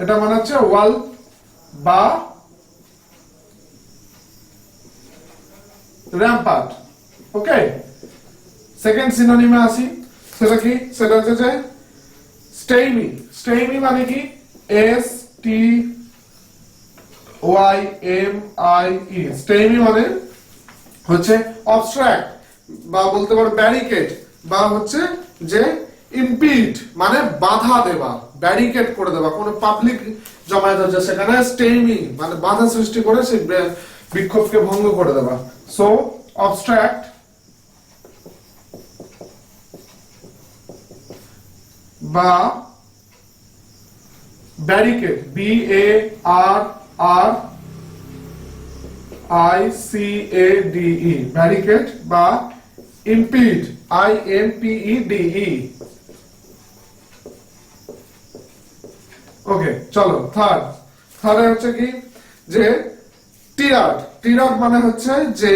এটা মানে হচ্ছে ওয়াল বা র্যাম্পার্ট। ওকে, সেকেন্ড সিনোনিমে আসি, সেটা কি, সেটা হচ্ছে যে স্টেইমি। স্টেইমি মানে কি STYMIE, স্টেইমি মানে হচ্ছে অবস্ট্রাক্ট বা বলতে পারো ব্যারিকেড, বা হচ্ছে যে ইম্পিড মানে বাধা দেওয়া, ব্যারিকেড করে দেওয়া, কোনো পাবলিক জমায়েত হচ্ছে সেখানে স্টেইমি মানে বাধা সৃষ্টি করে সেই বিক্ষোভকে ভঙ্গ করে দেওয়া। সো অবস্ট্রাক্ট বা ব্যারিকেড, BARRICADE, ব্যারিকেড বা ইম্পিড, IMPEDE। ওকে চলো থার্ড হচ্ছে কি যে টিরাড। টিরাড মানে হচ্ছে যে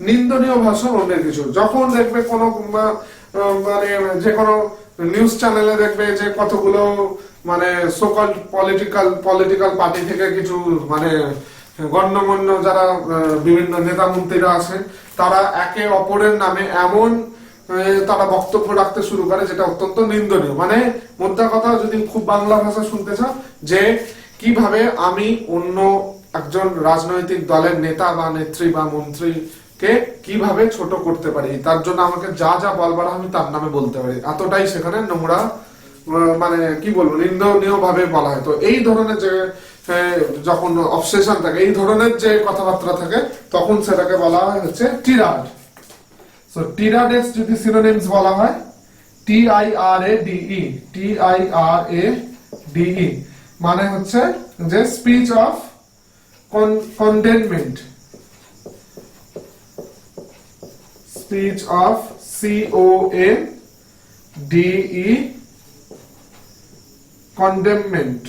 নিন্দনীয় ভাষণ অন্যের কিছু। যখন দেখবে কোনো মানে যে কোনো নিউজ চ্যানেলে দেখবে যে কতগুলো মানে সোকল পলিটিক্যাল পার্টি থেকে কিছু মানে গণ্যমান্য যারা বিভিন্ন নেতা মন্ত্রীরা আছে, তারা একে অপরের নামে এমন তারা বক্তব্য রাখতে শুরু করে যেটা অত্যন্ত নিন্দনীয়। মানে মোদ্দা কথা, যদি খুব বাংলা ভাষা শুনতে চাও, যে কিভাবে আমি অন্য একজন রাজনৈতিক দলের নেতা বা নেত্রী বা মন্ত্রীকে কিভাবে ছোট করতে পারি, তার জন্য আমাকে যা যা বলবার আমি তার নামে বলতে পারি, এতটাই সেখানে নোংরা মানে কি বলবো নিন্দনীয় ভাবে বলা হয়। তো এই ধরনের যে যখন অবসেশন থাকে, এই ধরনের যে কথাবার্তা থাকে, তখন সেটাকে বলা হয় হচ্ছে টিরাড। সো টিরাডের যদি সিনোনিমস বলা হয় TIRADE, মানে হচ্ছে যে speech of condemnment, speech of CONDE, condemnment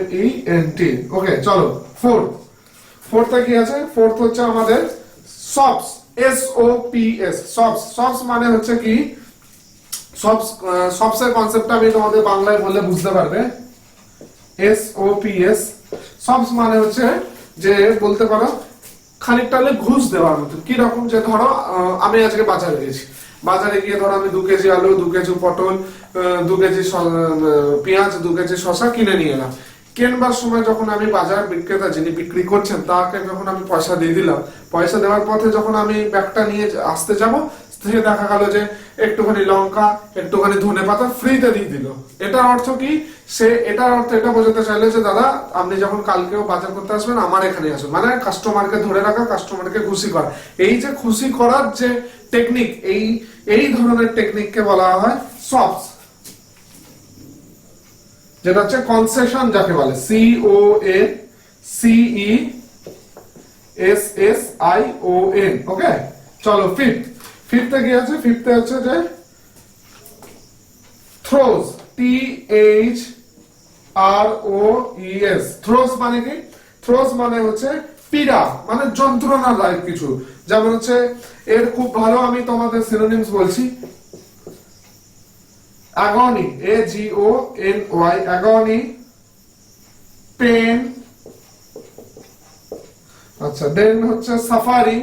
MENT। Okay চলো ফোর্থে কি আছে, ফোর্থ হচ্ছে আমাদের সপস, SOPS, সপস মানে হচ্ছে কি সপসের কনসেপ্টটা আমি তোমাদের বাংলায় বললে বুঝতে পারবে। SOPS, সপস মানে হচ্ছে যে বলতে পারো খানিকটা হলে ঘুষ দেওয়ার মতো। কি রকম, যে ধরো আমি আজকে বাজারে গেছি, বাজারে গিয়ে ধরো আমি 2 কেজি আলু, 2 কেজি পটল, 2 কেজি পেঁয়াজ, 2 কেজি শসা কিনে নিয়ে এলাম। কেনবার সময় যখন আমি বাজার বিক্রেতা যিনি বিক্রি করছেন তাকে যখন আমি পয়সা দিয়ে দিলাম, পয়সা দেওয়ার পথে যখন আমি ব্যাগটা নিয়ে আসতে যাব, সে দেখা গেল যে একটুখানি লঙ্কা, একটুখানি ধনেপাতা ফ্রিতে দিয়ে দিল। এটার অর্থ কি, সে এটার অর্থ এটা বোঝাতে চাইলে যে দাদা আপনি যখন কালকেও বাজার করতে আসবেন আমার এখানে আসুন, মানে কাস্টমারকে ধরে রাখা, কাস্টমারকে খুশি করা। এই যে খুশি করার যে টেকনিক, এই ধরনের টেকনিককে বলা হয় সপস, যেটা হচ্ছে কনসেশন যাকে বলে, CONCESSION। ওকে চলো ফিফথে কি আছে, ফিফথে হচ্ছে যে থ্রোস, THROES। থ্রোস মানে কি, থ্রোস মানে হচ্ছে পীড়া, মানে যন্ত্রণাদায়ক কিছু। যেমন হচ্ছে এর খুব ভালো আমি তোমাদের সিনোনিমস বলছি, agony, AGONY, agony, pain, আচ্ছা দেন হচ্ছে সাফারিং,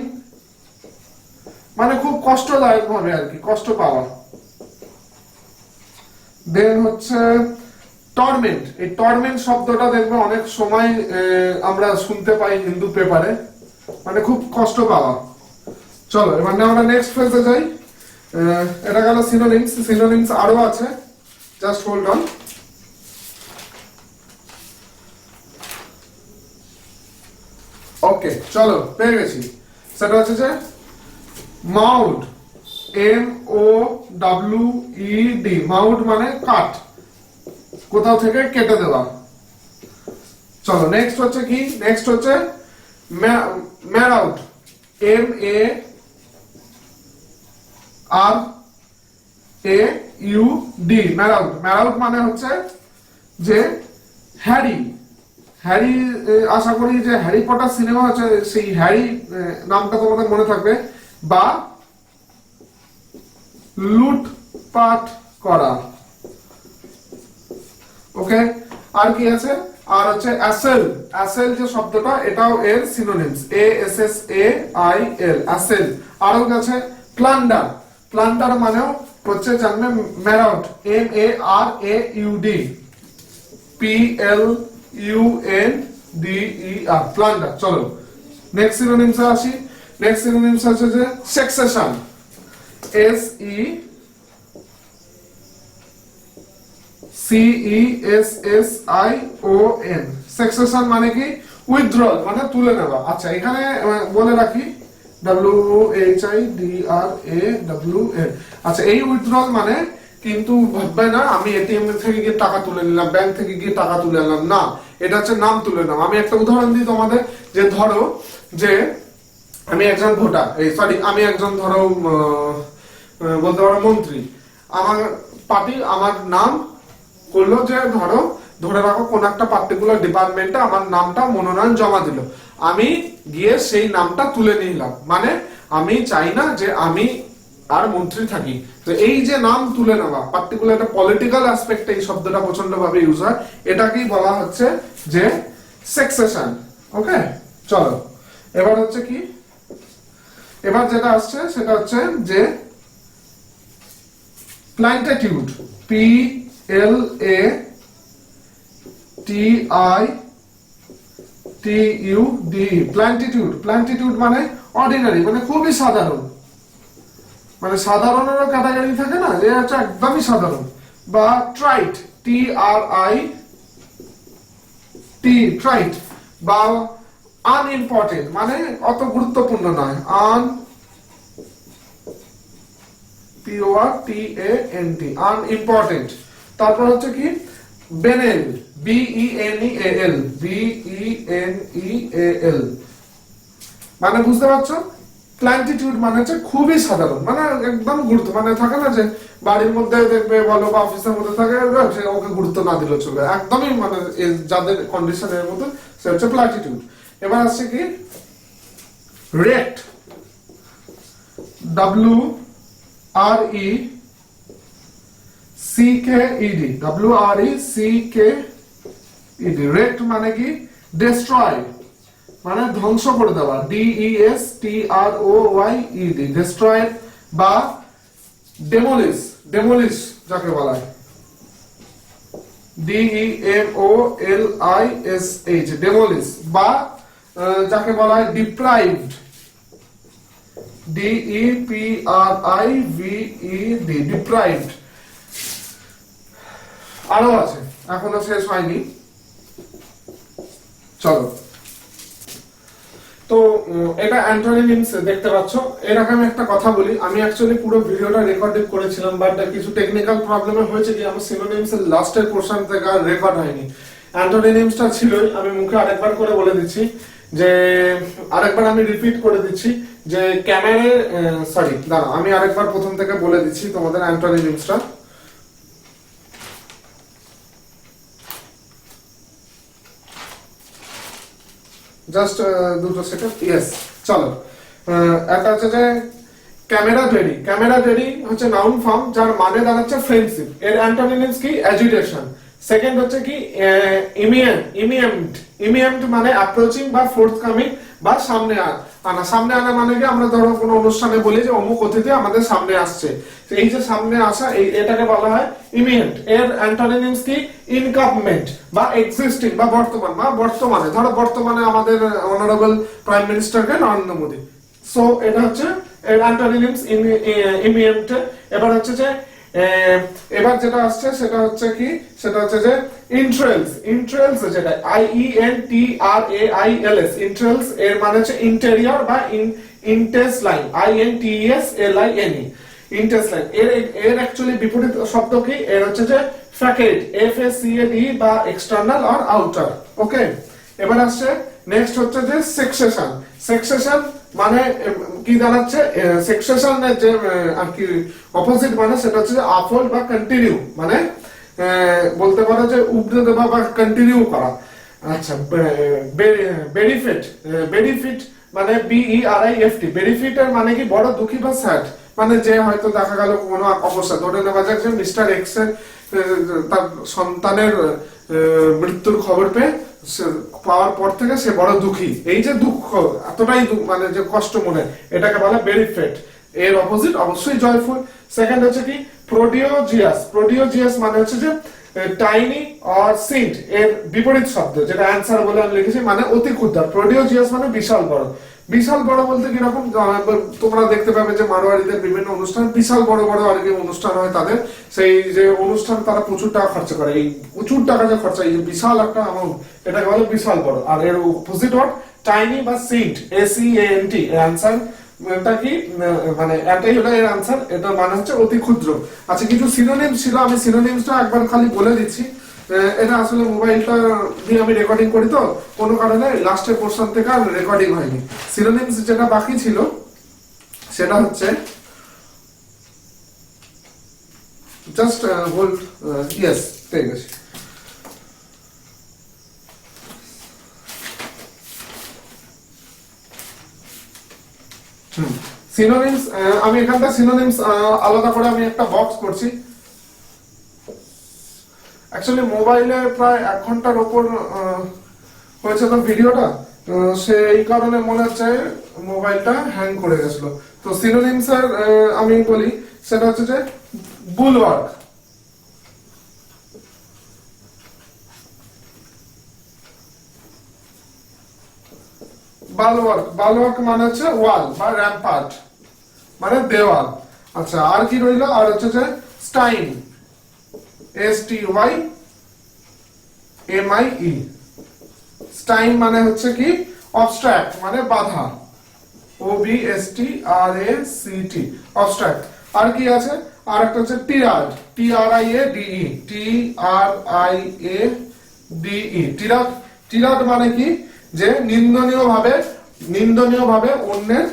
মানে খুব কষ্টদায়ক ভাবে আর কি, কষ্ট পাওয়া। দেন হচ্ছে টর্মেন্ট। এই টর্মেন্ট শব্দটা দেখবে অনেক সময় আমরা শুনতে পাই হিন্দু পেপারে, মানে খুব কষ্ট পাওয়া। চলো এবার আমরা নেক্সট ফেজে যাই। এটা গেল সিনোনিমস আরো আছে, জাস্ট হোল্ড অন। ওকে চলো পেয়ে গেছি। সেটা হচ্ছে যে মাউড, MOWED, মাউড মানে কাট, কোথাও থেকে কেটে দেওয়া। চলো নেক্সট হচ্ছে কি, নেক্সট হচ্ছে ম্যারাউড, MARAUD, ম্যারাউড। ম্যারাউড মানে হচ্ছে যে হ্যারি, হ্যারি, আশা করি যে হ্যারি পটার সিনেমা হচ্ছে সেই হ্যারি নামটা তোমাদের মনে থাকবে। বা লুটপাট করা। ওকে, আর কি আছে? আর হচ্ছে অ্যাসেল। অ্যাসেল যে শব্দটা এটাও এর সিনোনিমস, ASSAIL, অ্যাসেল। আরো আছে প্লান্ডার। প্লান্ডার মানেও হচ্ছে জানবে ম্যারাউড, MARAUD, PLUNDER, প্লান্ডার। চলো নেক্সট সিনোনিমস আসি। নেক্সট সিনোনিমস আছে যে সেকসেশন, SECESSION। সেকসেশন মানে কি? উইথড্রল, মানে তুলে নেওয়া। আচ্ছা, এখানে বলে রাখি WHIDRAWN। আচ্ছা, এই উইথড্রল মানে কিন্তু ভাববে না আমি এটিএম থেকে গিয়ে টাকা তুলে নিলাম, ব্যাংক থেকে গিয়ে টাকা তুলে নিলাম, না, এটা হচ্ছে নাম তুলে নাও। আমি একটা উদাহরণ দিই তোমাদের, যে ধরো যে আমি একজন ভোটার, আমি একজন ধরো বলতে পারো মন্ত্রী, আমার পার্টি আমার নাম করলো, যে ধরো ধরে রাখো কোন একটা পার্টিকুলার ডিপার্টমেন্টে আমার নামটা মনোনয়ন জমা দিল, আমি গিয়ে সেই নামটা তুলে নিলাম, মানে আমি চাই না যে আমি আর মন্ত্রী থাকি। তো এই যে নাম তুলে নেওয়া, পার্টিকুলার একটা পলিটিক্যাল অ্যাসপেক্টে এই শব্দটা প্রচন্ড ভাবে ইউজ হয়, এটাকেই বলা হচ্ছে যে সেকসেশন। ওকে, চলো এবার হচ্ছে কি, এবার যেটা আসছে সেটা হচ্ছে যে প্ল্যান্টিটিউড, PLANTITUD, প্ল্যান্টিটিউড। প্ল্যান্টিটিউড মানে অর্ডিনারি, মানে খুবই সাধারণ, মানে সাধারণেরও ক্যাটাগরি থাকে না, যে হচ্ছে একদমই সাধারণ। বা ট্রাইট, TRIT, ট্রাইট। বা আনইম্পর্টেন্ট, মানে অত গুরুত্বপূর্ণ নয়, আনইম্পর্টেন্ট। তারপর হচ্ছে কি বেনেল, BENEAL, মানে বুঝতে পারছো? প্ল্যান্টিটিউড মানে হচ্ছে খুবই সাধারণ, মানে একদম গুরুত্ব, মানে থাকে না যে বাড়ির মধ্যে দেখবে বলো বা অফিসের মধ্যে থাকে, সে ওকে গুরুত্ব না দিলেও চলবে, একদমই মানে যাদের কন্ডিশনের মধ্যে, সে হচ্ছে প্ল্যান্টিটিউড। এবার আসছে কি রেক্ট, WRECKED, রেক্ট মানে কি ডেস্ট্রয়, মানে ধ্বংস করে দেওয়া, DESTROYED, ডেস্ট্রয়। বা ডেমোলিশ, ডেমোলিশ যাকে বলা হয়, DEMOLISH, ডেমোলিশ। বা যাকে বলা হয় ডিপ্রাইভড, DEPRIVED, ডিপ্রাইভড। আরো আছে, এখনো শেষ হয়নি, চলো। তো এটা অ্যান্টোনিমস দেখতে পাচ্ছ। এরকম একটা কথা বলি, আমি অ্যাকচুয়ালি পুরো ভিডিওটা রেকর্ডিং করেছিলাম, বাট কিছু টেকনিক্যাল প্রবলেমে হয়েছে কি আমার সিনোনিমস এর লাস্টের পোরশন থেকে আর রেকর্ড হয়নি। অ্যান্টোনিমসটা ছিলই, আমি মুখে আরেকবার করে বলে দিচ্ছি, যে আরেকবার আমি রিপিট করে দিচ্ছি, যে দাঁড়া, আমি আরেকবার প্রথম থেকে বলে দিচ্ছি তোমাদের অ্যান্টোনিমসটা। জাস্ট দুটো সেকেন্ড, ইয়েস, চলো। একটা হচ্ছে যে ক্যামেরাডেরি। ক্যামেরাডেরি হচ্ছে নাউন ফর্ম, যার মানে দাঁড়াচ্ছে ফ্রেন্ডশিপ। এর অ্যান্টোনিমস কি? অ্যাজিটেশন। সেকেন্ড হচ্ছে কি ইমিয়েন্ট, মানে অ্যাপ্রোচিং বা ফোর্থকামিং বা সামনে আনা। সামনে আনা মানে কি, আমরা ধরো কোনো অনুষ্ঠানে বলি যে অমুক অতিথি আমাদের সামনে আসছে, এই যে সামনে আসা, এটাকে বলা হয় ইমিয়েন্ট। এর অ্যান্টোনিমস কি? ইনকামমেন্ট বা এক্সিস্টিং বা বর্তমান, বা বর্তমানে, ধরো বর্তমানে আমাদের অনারেবল প্রাইম মিনিস্টারকে নরেন্দ্র মোদী। সো এটা হচ্ছে এর অ্যান্টোনিমস ইমিয়েন্ট। এবার হচ্ছে যে এবার যেটা আসছে সেটা হচ্ছে কি, সেটা হচ্ছে যে ইন্ট্রেলস। ইন্ট্রেলস যেটা IENTRAILS, ইন্ট্রেলস এর মানে হচ্ছে ইন্টেরিয়র বা ইন্টেস্টাইন, INTESLINE, ইন্টেস্টাইন। এর অ্যাকচুয়ালি বিপরীত শব্দ কি? এর হচ্ছে যে ফ্যাকেট, FACAD, বা এক্সটার্নাল অর আউটার। ওকে, এবার আসছে নেক্সট হচ্ছে যে সেকসেশন। সেকসেশন মানে কি দাঁড়াচ্ছে, সেকসেশনের যে আর কি অপোজিট মানে সেটা হচ্ছে যে আফোল্ড বা কন্টিনিউ, মানে বলতে পারো যে উপড়ে দেওয়া বা কন্টিনিউ করা। আচ্ছা, বেনিফিট। বেনিফিট মানে BERIFT, বেনিফিট এর মানে কি বড় দুঃখী বা স্যাড, মানে যে হয়তো দেখা গেল কোনো অবস্থা, ধরে নেওয়া যাক যে মিস্টার এক্স এর তার সন্তানের মৃত্যুর খবর পাওয়ার পর থেকে সে বড় দুঃখী। এই যে দুঃখ, এতটাই মানে যে কষ্ট মনে, এটাকে বলে বেনিফিট। এর অপোজিট অবশ্যই জয়ফুল। সেকেন্ড হচ্ছে কি প্রোডিওজিয়াস। প্রোডিওজিয়াস মানে হচ্ছে যে টাইনি অর সিন্ট এর বিপরীত শব্দ, যেটা অ্যান্সার বলে আমি লিখেছি, মানে অতি ক্ষুদ্র। প্রোডিওজিয়াস মানে বিশাল বড়। বিশাল বড় বলতে কিরকম, তোমরা দেখতে পাবে যে মারোয়ারিদের বিভিন্ন অনুষ্ঠান বিশাল বড় বড় আর কি অনুষ্ঠান হয় তাদের, সেই যে অনুষ্ঠান তারা প্রচুর টাকা খরচা করে, এই প্রচুর টাকা যে খরচা, এই যে বিশাল একটা অ্যামাউন্ট, এটাকে বলে বিশাল বড়। আর এর অপোজিট ওয়ার্ড টাইনি বা সিন্ট, SEANT। অ্যান্সার এটা কি মানে এটাই হলো এর আনসার, এটা মানে হচ্ছে অতি ক্ষুদ্র। আচ্ছা, কিছু সিনোনিমস ছিল, আমি সিনোনিমসটা একবার খালি বলে দিচ্ছি। এটা আসলে মোবাইলটা দিয়ে আমি রেকর্ডিং করি, তো কোনো কারণে লাস্টের পোরশন থেকে আর রেকর্ডিং হয়নি। সিনোনিমস যেটা বাকি ছিল সেটা হচ্ছে জাস্ট হোল্ড, ইয়েস, ঠিক আছে। সিনোনিমস, আমি এখানটা সিনোনিমস আলাদা করে আমি একটা বক্স করছি। অ্যাকচুয়ালি মোবাইলে প্রায় 1 ঘন্টার উপর হয়েছে তো ভিডিওটা, সেই কারণে মনে হচ্ছে মোবাইলটা হ্যাং করে গেছিল। তো সিনোনিমস এর আমি বলি, সেটা হচ্ছে যে বুলওয়ার্ক, বালওয়ার্ক। বালওয়ার্ক মানে হচ্ছে ওয়াল বা র্যাম্পার্ট, মানে দেওয়াল। আচ্ছা, আর কি রইল, আর হচ্ছে যে স্টাইন, STYMIE। স্টাইন মানে হচ্ছে কি অবস্ট্রাক্ট, মানে বাধা, OBSTRACT, অবস্ট্রাক্ট। আর কি আছে, আর একটা হচ্ছে টিরাড, TRIADE। টিরাড, টিরাড মানে কি যে নিন্দনীয় ভাবে অন্যের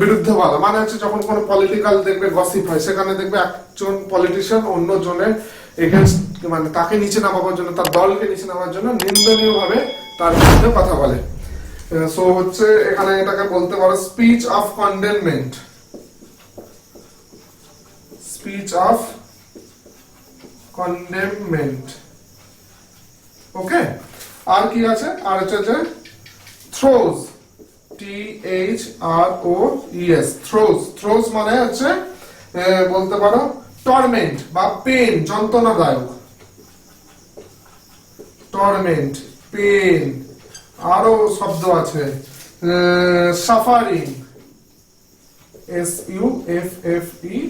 বিরুদ্ধে বলা, মানে হচ্ছে যখন কোনো পলিটিক্যাল দেখবে গসিপ হয়, সেখানে দেখবে একজন পলিটিশিয়ান অন্য জনের এগেইনস্ট, মানে তাকে নিচে নামাবার জন্য, তার দলকে নিচে নামাবার জন্য নিন্দনীয় ভাবে তার বিরুদ্ধে কথা বলে। সো হচ্ছে এখানে এটাকে বলতে পারো স্পিচ অফ কন্ডেমমেন্ট, স্পিচ অফ কন্ডেমমেন্ট। ওকে, আর কি আছে, আর হচ্ছে যে থ্রোজ, THROES, থ্রোজ। থ্রোজ মানে হচ্ছে বলতে পারো টর্মেন্ট বা পেন, যন্ত্রণাদায়ক। টর্মেন্ট, পেন, আরো শব্দ আছে, সাফারিং, SUFFERING।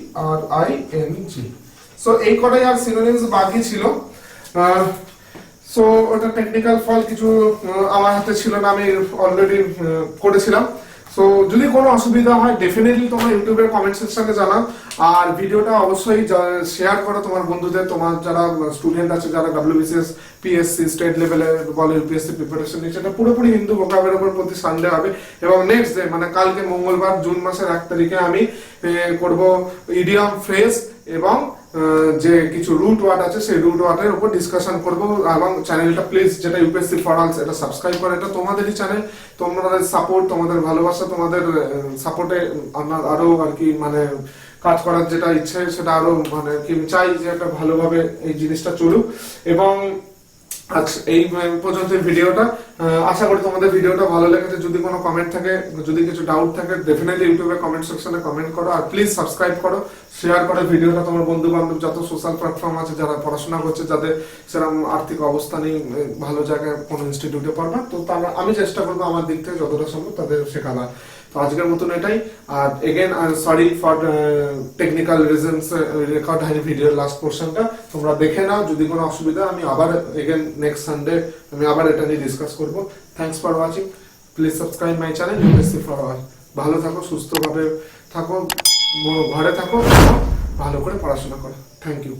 সো এই কটাই আর সিনোনিমস বাকি ছিল। সো ওটা টেকনিক্যাল ফল কিছু আমার হাতে ছিল না, আমি অলরেডি করেছিলাম। সো যদি কোনো অসুবিধা হয় ডেফিনেটলি তোমরা ইউটিউবের কমেন্ট সেকশনে জানাও, আর ভিডিওটা অবশ্যই শেয়ার করো তোমার বন্ধুদের, তোমার যারা স্টুডেন্ট আছে, যারা WBCS PSC স্টেট লেভেলে বলে UPSC প্রিপারেশন নিচ্ছে। এটা পুরোপুরি হিন্দু ভোকাবের উপর প্রতি সানডে হবে, এবং নেক্সট ডে মানে কালকে মঙ্গলবার জুন মাসের 1 তারিখে আমি করব ইডিয়ম ফ্রেজ এবং যে কিছু রুট ওয়ার্ড আছে সেই রুট ওয়ার্ডের উপর ডিসকাশন করব। এবং চ্যানেলটা প্লিজ, যেটা UPSC ফর অলস, এটা সাবস্ক্রাইব করে, এটা তোমাদেরই চ্যানেল, তোমাদের সাপোর্ট, তোমাদের ভালোবাসা, তোমাদের সাপোর্টে আমরা আরো আর কি মানে কাজ করার যেটা ইচ্ছে সেটা আরো মানে কি চাই যে একটা ভালোভাবে এই জিনিসটা চলুক। এবং আজ এই পর্যন্ত ভিডিওটা, আশা করি তোমাদের ভিডিওটা ভালো লেগেছে। যদি কোনো কমেন্ট থাকে, যদি কিছু ডাউট থাকে, ডেফিনেটলি ইউটিউবে কমেন্ট সেকশনে কমেন্ট করো, আর প্লিজ সাবস্ক্রাইব করো, শেয়ার করো ভিডিওটা তোমার বন্ধু বান্ধব, যত সোশ্যাল প্ল্যাটফর্ম আছে, যারা পড়াশোনা করছে, যাদের সেরকম আর্থিক অবস্থা নেই ভালো জায়গায় কোনো ইনস্টিটিউটে পড়বা, তো তারা আমি চেষ্টা করবো আমার দিক থেকে যতটা সম্ভব তাদের শেখাবার। তো আজকের মতন এটাই। আর again sorry for technical reasons, record হয়নি ভিডিওর লাস্ট পোর্শনটা, তোমরা দেখে নাও। যদি কোনো অসুবিধা আমি আবার এগেন নেক্সট সানডে আমি আবার এটা নিয়ে ডিসকাস করবো। Thanks for watching, please subscribe my channel UPSC for all. ভালো থাকো, সুস্থভাবে থাকো, ঘরে থাকো, ভালো করে পড়াশোনা করো। Thank you.